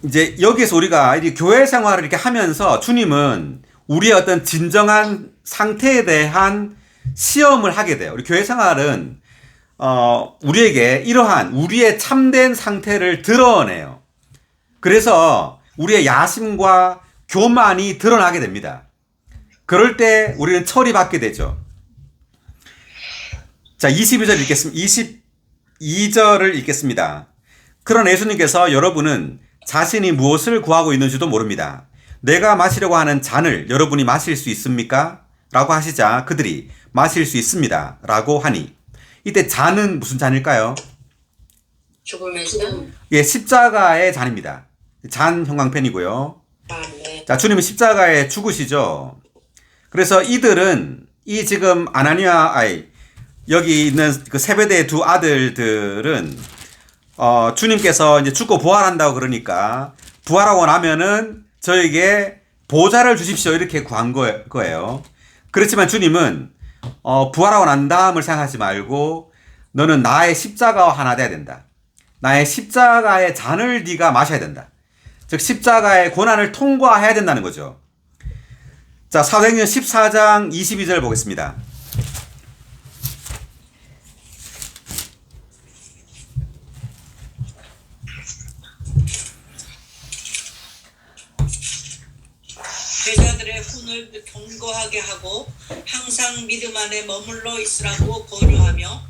이제 여기서 우리가 이 교회 생활을 이렇게 하면서 주님은 우리의 어떤 진정한 상태에 대한 시험을 하게 돼요. 우리 교회 생활은 우리에게 이러한 우리의 참된 상태를 드러내요. 그래서 우리의 야심과 교만이 드러나게 됩니다. 그럴 때 우리는 처리받게 되죠. 자, 22절 읽겠습니다. 22절을 읽겠습니다. 그러나 예수님께서 여러분은 자신이 무엇을 구하고 있는지도 모릅니다. 내가 마시려고 하는 잔을 여러분이 마실 수 있습니까? 라고 하시자 그들이 마실 수 있습니다. 라고 하니 이때 잔은 무슨 잔일까요? 죽음의 잔. 예, 십자가의 잔입니다. 잔 형광펜이고요. 아, 네. 자, 주님은 십자가에 죽으시죠. 그래서 이들은 이 지금 여기 있는 그 세베대의 두 아들들은 주님께서 이제 죽고 부활한다고 그러니까 부활하고 나면은 저에게 보좌를 주십시오 이렇게 구한 거예요. 그렇지만 주님은 부활하고 난 다음을 생각하지 말고 너는 나의 십자가와 하나 돼야 된다. 나의 십자가의 잔을 네가 마셔야 된다. 즉 십자가의 고난을 통과해야 된다는 거죠. 자, 사도행전 14장 22절 보겠습니다. 제자들의 혼을 견고하게 하고 항상 믿음 안에 머물러 있으라고 권유하며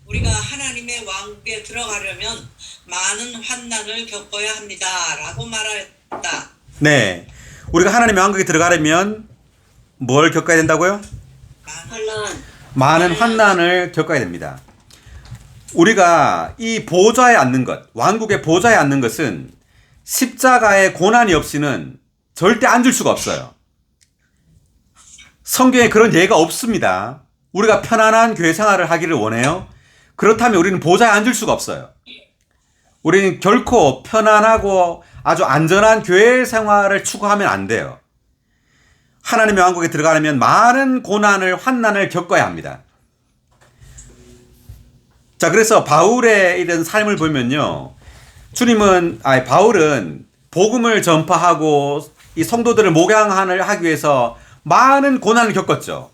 우리가 하나님의 왕국에 들어가려면 많은 환난을 겪어야 합니다. 라고 말했다. 네. 우리가 하나님의 왕국에 들어가려면 뭘 겪어야 된다고요? 환난. 많은 환난을 겪어야 됩니다. 우리가 이 보좌에 앉는 것, 왕국의 보좌에 앉는 것은 십자가의 고난이 없이는 절대 앉을 수가 없어요. 성경에 그런 예가 없습니다. 우리가 편안한 교회 생활을 하기를 원해요. 그렇다면 우리는 보좌에 앉을 수가 없어요. 우리는 결코 편안하고 아주 안전한 교회 생활을 추구하면 안 돼요. 하나님의 왕국에 들어가려면 많은 고난을, 환난을 겪어야 합니다. 자, 그래서 바울의 이런 삶을 보면요. 바울은 복음을 전파하고 이 성도들을 목양을 하기 위해서 많은 고난을 겪었죠.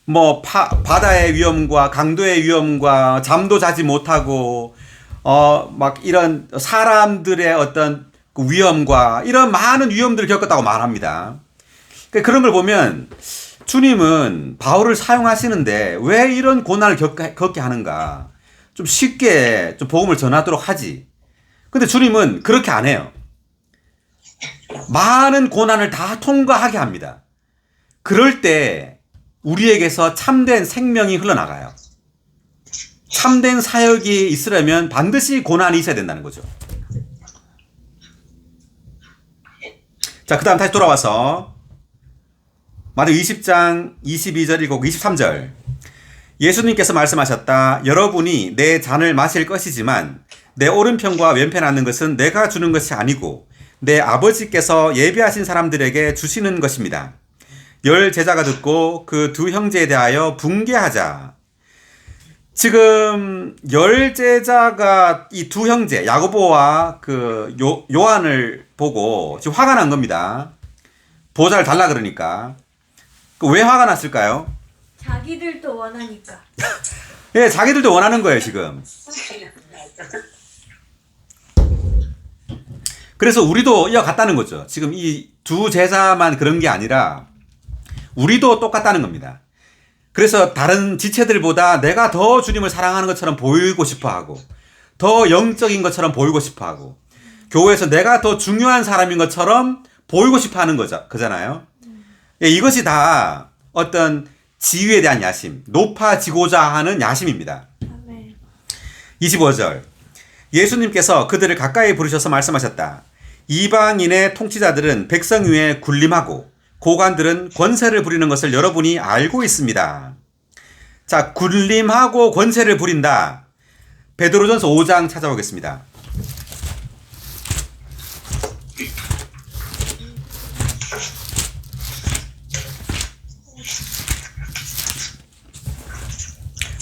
바다의 위험과 강도의 위험과 잠도 자지 못하고, 막 이런 사람들의 어떤 그 위험과 이런 많은 위험들을 겪었다고 말합니다. 그런 걸 보면 주님은 바울을 사용하시는데 왜 이런 고난을 겪게 하는가? 좀 쉽게 좀 복음을 전하도록 하지. 근데 주님은 그렇게 안 해요. 많은 고난을 다 통과하게 합니다. 그럴 때 우리에게서 참된 생명이 흘러나가요. 참된 사역이 있으려면 반드시 고난이 있어야 된다는 거죠. 자, 그 다음 다시 돌아와서 마태복음 20장 22절 읽고 23절. 예수님께서 말씀하셨다. 여러분이 내 잔을 마실 것이지만 내 오른편과 왼편 앉는 것은 내가 주는 것이 아니고 내 아버지께서 예비하신 사람들에게 주시는 것입니다. 10 제자가 듣고 그 두 형제에 대하여 분개하자. 지금 10 제자가 이 두 형제 야고보와 그 요한을 보고 지금 화가 난 겁니다. 보좌를 달라 그러니까. 왜 화가 났을까요? 자기들도 원하니까. 예, 자기들도 원하는 거예요, 지금. 그래서 우리도 이어갔다는 거죠. 지금 이 두 제자만 그런 게 아니라 우리도 똑같다는 겁니다. 그래서 다른 지체들보다 내가 더 주님을 사랑하는 것처럼 보이고 싶어 하고, 더 영적인 것처럼 보이고 싶어 하고, 교회에서 내가 더 중요한 사람인 것처럼 보이고 싶어 하는 거잖아요. 예, 이것이 다 어떤 지위에 대한 야심, 높아지고자 하는 야심입니다. 아멘. 25절. 예수님께서 그들을 가까이 부르셔서 말씀하셨다. 이방인의 통치자들은 백성 위에 군림하고 고관들은 권세를 부리는 것을 여러분이 알고 있습니다. 자, 군림하고 권세를 부린다. 베드로전서 5장 찾아보겠습니다.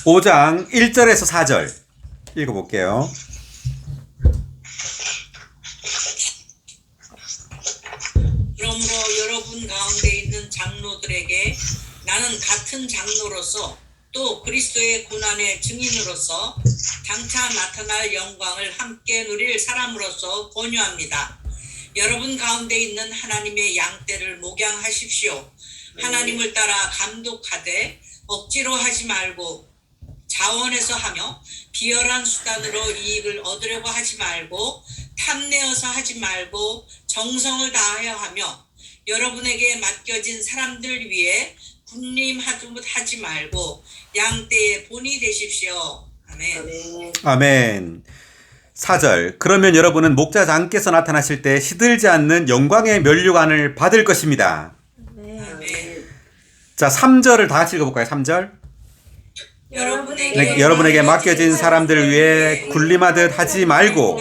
(5장) 1절에서 4절 읽어볼게요. 장로들에게 나는 같은 장로로서 또 그리스도의 고난의 증인으로서 장차 나타날 영광을 함께 누릴 사람으로서 권유합니다. 여러분 가운데 있는 하나님의 양떼를 목양하십시오. 하나님을 따라 감독하되 억지로 하지 말고 자원해서 하며 비열한 수단으로 이익을 얻으려고 하지 말고 탐내어서 하지 말고 정성을 다하여 하며 여러분에게 맡겨진 사람들 위해 군림하지 말고 양떼의 본이 되십시오. 아멘. 아멘. 4절. 그러면 여러분은 목자장께서 나타나실 때 시들지 않는 영광의 면류관을 받을 것입니다. 네. 아멘. 자, 3절을 다 같이 읽어볼까요? 3절. 여러분에게 맡겨진 사람들을 위해 군림하듯 하지 말고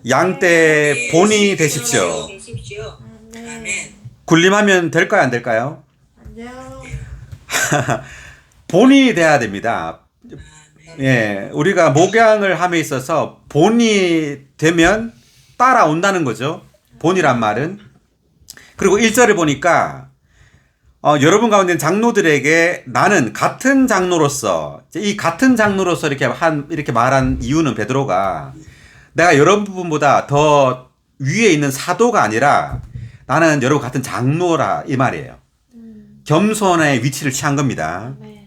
양떼의 본이 되십시오. 되십시오. 아멘. 군림하면 될까요? 안 될까요? 안녕. 본이 돼야 됩니다. 예, 우리가 목양을 함에 있어서 본이 되면 따라온다는 거죠. 본이란 말은. 그리고 1절을 보니까 여러분 가운데 있는 장로들에게 나는 같은 장로로서, 이 같은 장로로서 이렇게 말한 이유는 베드로가 내가 여러분보다 더 위에 있는 사도가 아니라 나는 여러분 같은 장로라 이 말이에요. 겸손의 위치를 취한 겁니다. 네.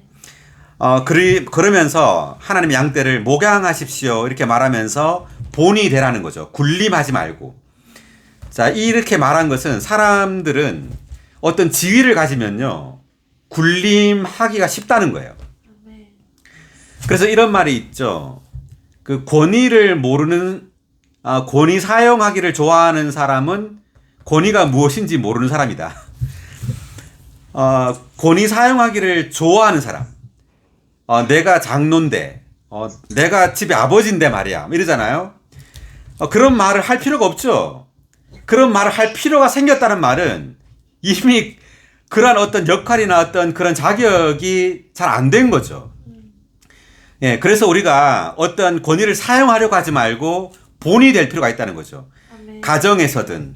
그러면서 하나님의 양떼를 목양하십시오 이렇게 말하면서 본이 되라는 거죠. 군림하지 말고. 자, 이렇게 말한 것은 사람들은 어떤 지위를 가지면요 군림하기가 쉽다는 거예요. 네. 그래서 이런 말이 있죠. 그 권위를 모르는 권위 사용하기를 좋아하는 사람은 권위가 무엇인지 모르는 사람이다. 권위 사용하기를 좋아하는 사람. 내가 장로인데, 내가 집에 아버지인데 말이야. 이러잖아요. 그런 말을 할 필요가 없죠. 그런 말을 할 필요가 생겼다는 말은 이미 그러한 어떤 역할이나 어떤 그런 자격이 잘 안 된 거죠. 예, 그래서 우리가 어떤 권위를 사용하려고 하지 말고 본이 될 필요가 있다는 거죠. 아멘. 가정에서든,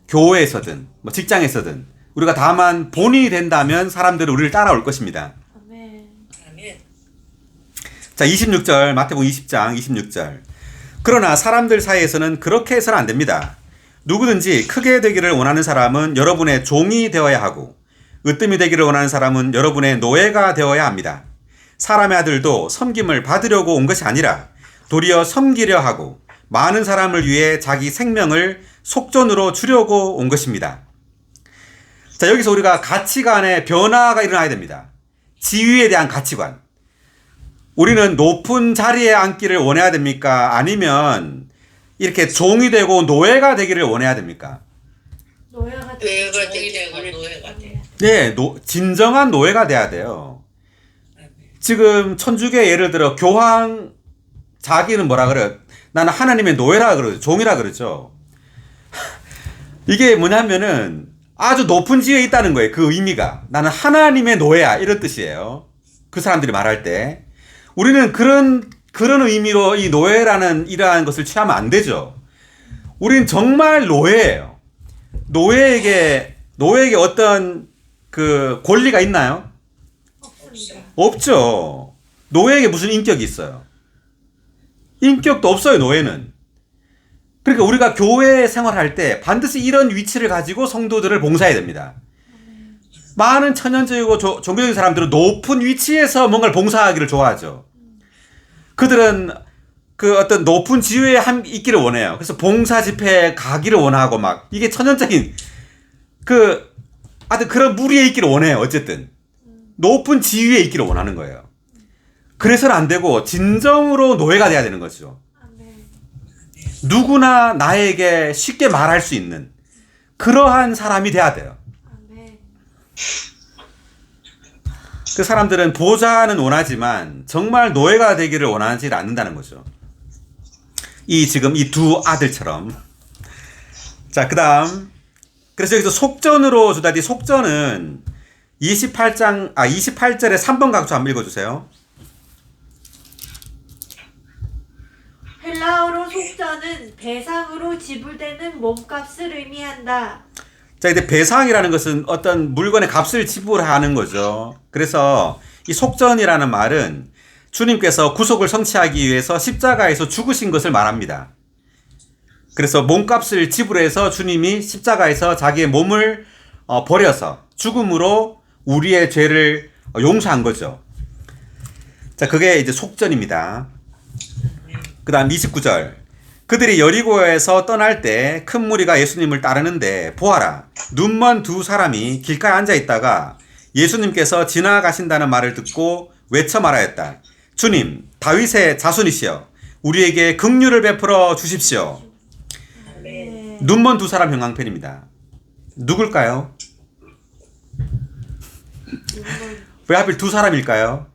교회에서든, 뭐 직장에서든, 우리가 다만 본이 된다면 사람들은 우리를 따라올 것입니다. 아멘. 아멘. 자, 26절, 마태복음 20장 26절. 그러나 사람들 사이에서는 그렇게 해서는 안 됩니다. 누구든지 크게 되기를 원하는 사람은 여러분의 종이 되어야 하고, 으뜸이 되기를 원하는 사람은 여러분의 노예가 되어야 합니다. 사람의 아들도 섬김을 받으려고 온 것이 아니라 도리어 섬기려 하고 많은 사람을 위해 자기 생명을 속전으로 주려고 온 것입니다. 자, 여기서 우리가 가치관의 변화가 일어나야 됩니다. 지위에 대한 가치관. 우리는 높은 자리에 앉기를 원해야 됩니까? 아니면 이렇게 종이 되고 노예가 되기를 원해야 됩니까? 노예가 노예가 종이 되고 되고 노예가 돼. 네, 진정한 노예가 돼야 돼요. 지금 천주교 예를 들어 교황 자기는 뭐라 그래요? 나는 하나님의 노예라 그러죠. 종이라 그러죠. 이게 뭐냐면은 아주 높은 지위에 있다는 거예요. 그 의미가. 나는 하나님의 노예야. 이런 뜻이에요. 그 사람들이 말할 때. 우리는 그런 의미로 이 노예라는 이러한 것을 취하면 안 되죠. 우리는 정말 노예예요. 노예에게 어떤 그 권리가 있나요? 없습니다. 없죠. 노예에게 무슨 인격이 있어요? 인격도 없어요, 노예는. 그러니까 우리가 교회 생활할 때 반드시 이런 위치를 가지고 성도들을 봉사해야 됩니다. 많은 천연적이고 종교적인 사람들은 높은 위치에서 뭔가를 봉사하기를 좋아하죠. 그들은 그 어떤 높은 지위에 있기를 원해요. 그래서 봉사 집회에 가기를 원하고 막 이게 천연적인 그런 무리에 있기를 원해요. 어쨌든 높은 지위에 있기를 원하는 거예요. 그래서는 안 되고 진정으로 노예가 돼야 되는 거죠. 아멘. 누구나 나에게 쉽게 말할 수 있는 그러한 사람이 돼야 돼요. 아멘. 그 사람들은 보좌는 원하지만 정말 노예가 되기를 원하지 않는다는 거죠. 지금 이 두 아들처럼. 자, 그 다음. 그래서 여기서 속전으로 주다. 이 속전은 28절에 3번 각주 한번 읽어주세요. 헬라어로 속전은 배상으로 지불되는 몸값을 의미한다. 자, 이제 배상이라는 것은 어떤 물건의 값을 지불하는 거죠. 그래서 이 속전이라는 말은 주님께서 구속을 성취하기 위해서 십자가에서 죽으신 것을 말합니다. 그래서 몸값을 지불해서 주님이 십자가에서 자기의 몸을 버려서 죽음으로 우리의 죄를 용서한 거죠. 자, 그게 이제 속전입니다. 그 다음 29절. 그들이 여리고에서 떠날 때 큰 무리가 예수님을 따르는데 보아라, 눈먼 두 사람이 길가에 앉아 있다가 예수님께서 지나가신다는 말을 듣고 외쳐 말하였다. 주님, 다윗의 자손이시여, 우리에게 긍휼을 베풀어 주십시오. 네. 눈먼 두 사람 형광펜입니다. 누굴까요? 왜 하필 두 사람일까요?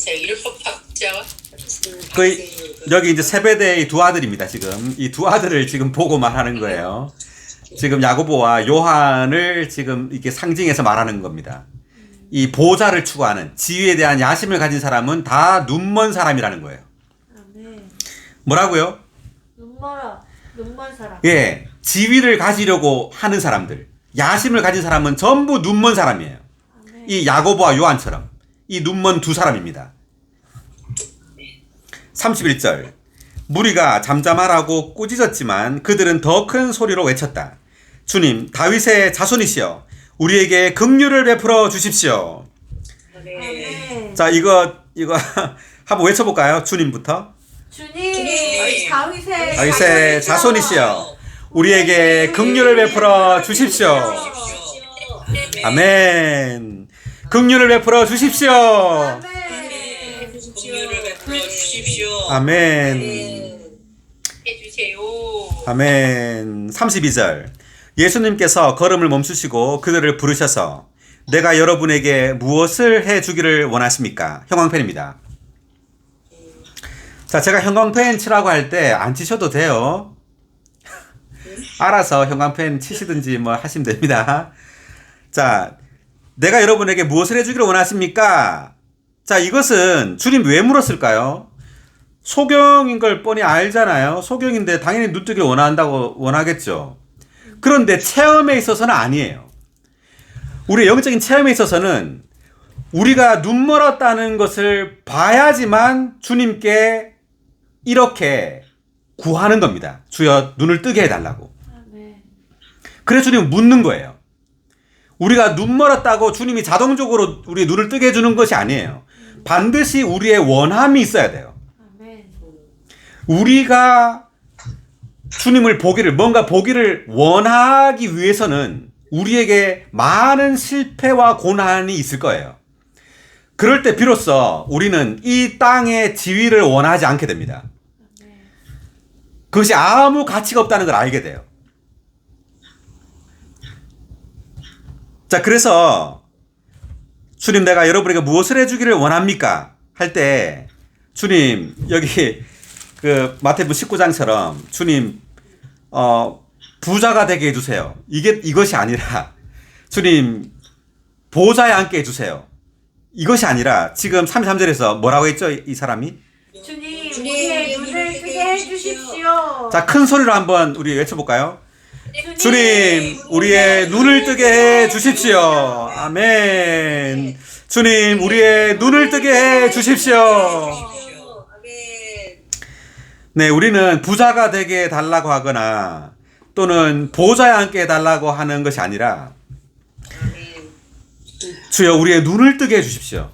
이럴 법하죠. 여기 이제 세베대의 두 아들입니다. 지금 이 두 아들을 지금 보고 말하는 거예요. 지금 야고보와 요한을 지금 이렇게 상징해서 말하는 겁니다. 이 보좌를 추구하는 지위에 대한 야심을 가진 사람은 다 눈먼 사람이라는 거예요. 아멘. 뭐라고요? 눈먼 사람. 예, 지위를 가지려고 하는 사람들, 야심을 가진 사람은 전부 눈먼 사람이에요. 아멘. 이 야고보와 요한처럼 이 눈먼 두 사람입니다. 31절. 무리가 잠잠하라고 꾸짖었지만 그들은 더 큰 소리로 외쳤다. 주님, 다윗의 자손이시여, 우리에게 긍휼을 베풀어 주십시오. 아멘. 자, 이거 한번 외쳐볼까요? 주님부터. 주님, 다윗의 자손이시여, 우리에게 긍휼을 베풀어 주십시오. 아멘. 긍휼을 베풀어 주십시오. 아멘. 긍휼을 베풀어 주십시오. 아멘. 해주세요. 아멘. 32절. 예수님께서 걸음을 멈추시고 그들을 부르셔서 내가 여러분에게 무엇을 해주기를 원하십니까? 형광펜입니다. 자, 제가 형광펜 치라고 할 때 안 치셔도 돼요. 알아서 형광펜 치시든지 뭐 하시면 됩니다. 자, 내가 여러분에게 무엇을 해주기를 원하십니까? 자, 이것은 주님 왜 물었을까요? 소경인 걸 뻔히 알잖아요. 소경인데 당연히 눈뜨기를 원하겠죠. 그런데 체험에 있어서는 아니에요. 우리의 영적인 체험에 있어서는 우리가 눈 멀었다는 것을 봐야지만 주님께 이렇게 구하는 겁니다. 주여, 눈을 뜨게 해달라고. 아멘. 그래서 주님은 묻는 거예요. 우리가 눈 멀었다고 주님이 자동적으로 우리 눈을 뜨게 해주는 것이 아니에요. 반드시 우리의 원함이 있어야 돼요. 아멘. 우리가 주님을 뭔가 보기를 원하기 위해서는 우리에게 많은 실패와 고난이 있을 거예요. 그럴 때 비로소 우리는 이 땅의 지위를 원하지 않게 됩니다. 그것이 아무 가치가 없다는 걸 알게 돼요. 자, 그래서 주님, 내가 여러분에게 무엇을 해주기를 원합니까? 할 때 주님, 여기 그 마태복음 19장처럼 주님, 부자가 되게 해주세요. 이것이 아니라 주님, 보좌에 앉게 해주세요. 이것이 아니라 지금 33절에서 뭐라고 했죠? 이 사람이? 주님, 우리의 눈을 뜨게 해주십시오. 자, 큰 소리로 한번 우리 외쳐볼까요? 주님, 우리의 눈을 뜨게 해 주십시오. 아멘. 주님, 우리의 눈을 뜨게 해 주십시오. 아멘. 네, 우리는 부자가 되게 해달라고 하거나 또는 보좌에 앉게 해달라고 하는 것이 아니라 아멘. 주여, 우리의 눈을 뜨게 해 주십시오.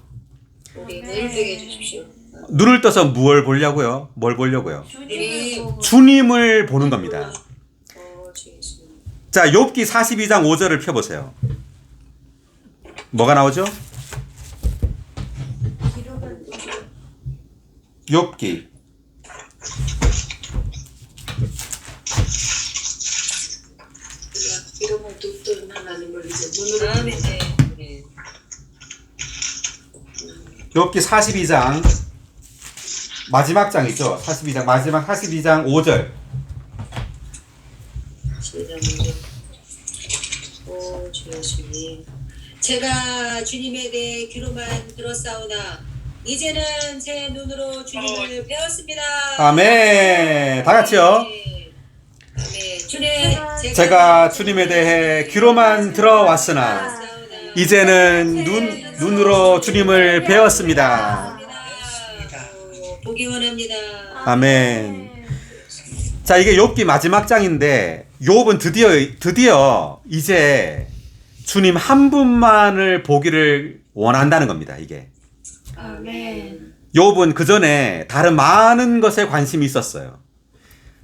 우리 눈을 뜨게 해주십시오. 눈을 떠서 뭘 보려고요? 뭘 보려고요? 주님을 보고. 주님을 보는 겁니다. 주 예수님. 자, 욥기 42장 5절을 펴보세요. 뭐가 나오죠? 욥기 이러면 눈도 나는 걸 이제 눈으로 아멘. 네. 욥기 42장 마지막 장이죠. 42장 마지막 42장 5절. 오, 주 예수님. 제가 주님에게 귀로만 들었사오나 이제는 제 눈으로 주님을 배웠습니다. 아멘. 다 같이요. 아멘. 주님, 제가 주님에 대해 귀로만 들어왔으나 이제는 눈으로 주님을 배웠습니다. 보기 원합니다. 아멘. 자, 이게 욥기 마지막 장인데 욥은 드디어 이제 주님 한 분만을 보기를 원한다는 겁니다. 이게 아멘. 욥은 그 전에 다른 많은 것에 관심이 있었어요.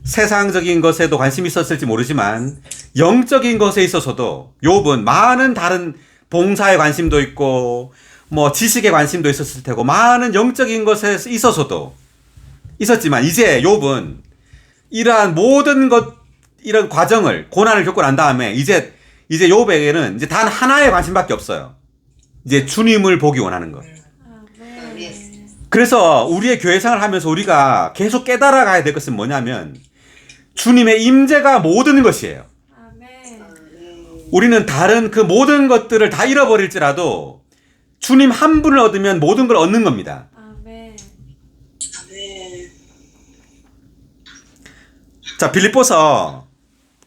세상적인 것에도 관심이 있었을지 모르지만 영적인 것에 있어서도 욥은 많은 다른 봉사에 관심도 있고 뭐 지식에 관심도 있었을 테고 많은 영적인 것에 있어서도 있었지만 이제 욥은 이러한 모든 이런 과정을 고난을 겪고 난 다음에 이제 욥에게는 이제 단 하나의 관심밖에 없어요. 이제 주님을 보기 원하는 것. 아멘. 그래서 우리의 교회생활을 하면서 우리가 계속 깨달아 가야 될 것은 뭐냐면 주님의 임재가 모든 것이에요. 아멘. 우리는 다른 그 모든 것들을 다 잃어버릴지라도 주님 한 분을 얻으면 모든 걸 얻는 겁니다. 아멘. 자, 빌립보서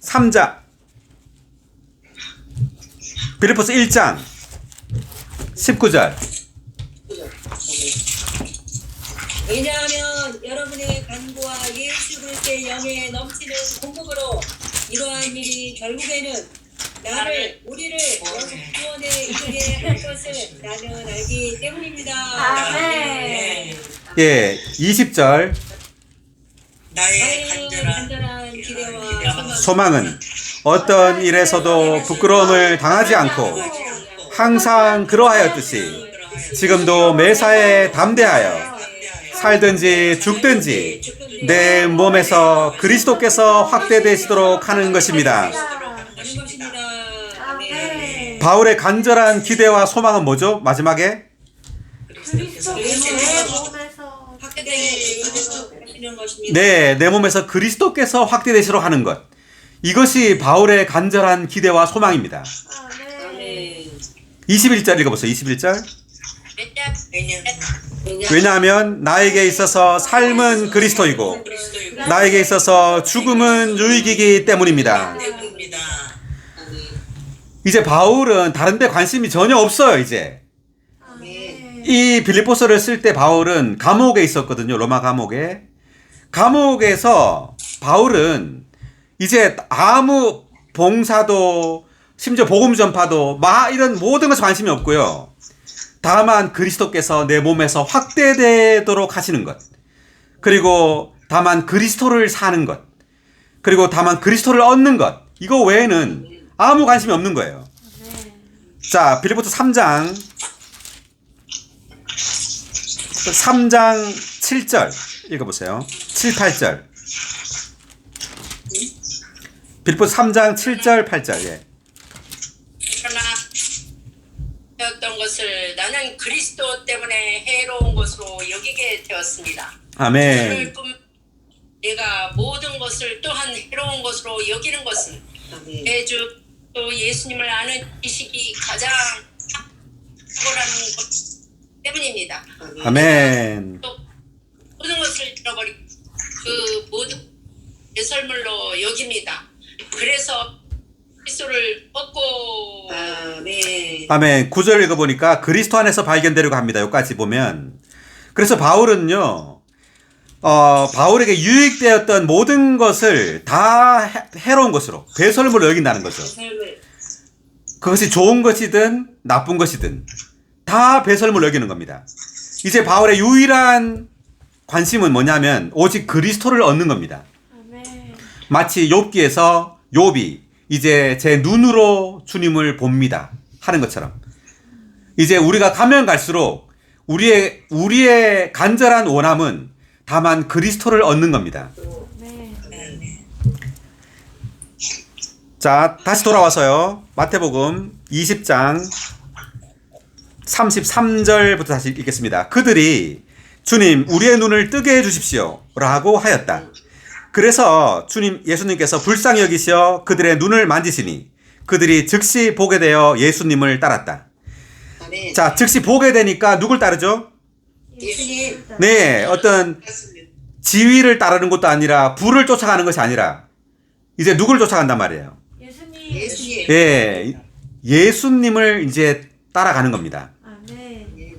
3장, 빌립보서 1장 19절. 왜냐하면 여러분의 간구와 예수 그리스도의 영에 넘치는 공급으로 이러한 일이 결국에는 우리를 구원에 이르게 할 것을 나는 알기 때문입니다. 아멘. 예, 20절. 나의 간절한 기대와 소망은 어떤 일에서도 부끄러움을 당하지 않고 항상 그러하였듯이 지금도 매사에 담대하여 살든지 죽든지 내 몸에서 그리스도께서 확대되시도록 하는 것입니다. 하는 것입니다. 아멘. 바울의 간절한 기대와 소망은 뭐죠? 마지막에 그리스도께서 내 몸에서 하시는 것입니다. 네, 내 몸에서 그리스도께서 확대되시도록 하는 것. 이것이 바울의 간절한 기대와 소망입니다. 아멘. 21절 읽어보세요. 21절. 왜냐하면 왜냐하면 나에게 있어서 삶은 그리스도이고 나에게 있어서 죽음은 유익이기 때문입니다. 이제 바울은 다른 데 관심이 전혀 없어요. 이제 아멘. 이 빌립보서를 쓸 때 바울은 감옥에 있었거든요. 로마 감옥에. 감옥에서 바울은 이제 아무 봉사도 심지어 복음 전파도 이런 모든 것에 관심이 없고요. 다만 그리스도께서 내 몸에서 확대되도록 하시는 것. 그리고 다만 그리스도를 사는 것. 그리고 다만 그리스도를 얻는 것. 이거 외에는 아무 관심이 없는 거예요. 자, 빌립보서 3장 7절 읽어보세요. 7, 8절. 빌립보서 3장 7절, 8절. 예. 그러나 되었던 것을 나는 그리스도 때문에 해로운 것으로 여기게 되었습니다. 아멘. 그럴 뿐 내가 모든 것을 또한 해로운 것으로 여기는 것은 내 주 또 예수님을 아는 지식이 가장 탁월한 것 때문입니다. 아멘. 또 모든 것을 잃어버리고 그 모든 배설물로 여깁니다. 그래서 그리스도를 얻고 아멘. 아멘. 9절 읽어보니까 그리스도 안에서 발견되려고 합니다. 여기까지 보면. 그래서 바울은요, 바울에게 유익되었던 모든 것을 다 해로운 것으로, 배설물로 여긴다는 거죠. 삶을 그것이 좋은 것이든 나쁜 것이든 다 배설물로 여기는 겁니다. 이제 바울의 유일한 관심은 뭐냐면 오직 그리스도를 얻는 겁니다. 아멘. 마치 욥기에서 욥이 이제 제 눈으로 주님을 봅니다 하는 것처럼 이제 우리가 가면 갈수록 우리의 간절한 원함은 다만 그리스도를 얻는 겁니다. 아멘. 자, 다시 돌아와서요. 마태복음 20장 33절부터 다시 읽겠습니다. 그들이 주님 우리의 눈을 뜨게 해주십시오 라고 하였다. 그래서 예수님께서 불쌍히 여기시어 그들의 눈을 만지시니 그들이 즉시 보게 되어 예수님을 따랐다. 아멘. 자, 즉시 보게 되니까 누굴 따르죠? 예수님. 네, 어떤 맞습니다. 지위를 따르는 것도 아니라 부를 쫓아가는 것이 아니라 이제 누굴 쫓아간단 말이에요. 예수님. 예수님. 예, 예수님을 이제 따라가는 겁니다. 아멘.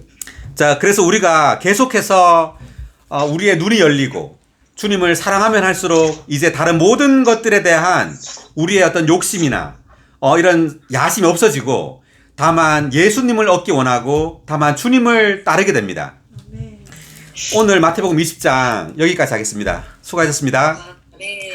자, 그래서 우리가 계속해서 우리의 눈이 열리고 주님을 사랑하면 할수록 이제 다른 모든 것들에 대한 우리의 어떤 욕심이나 이런 야심이 없어지고 다만 예수님을 얻기 원하고 다만 주님을 따르게 됩니다. 아멘. 오늘 마태복음 20장 여기까지 하겠습니다. 수고하셨습니다. 네.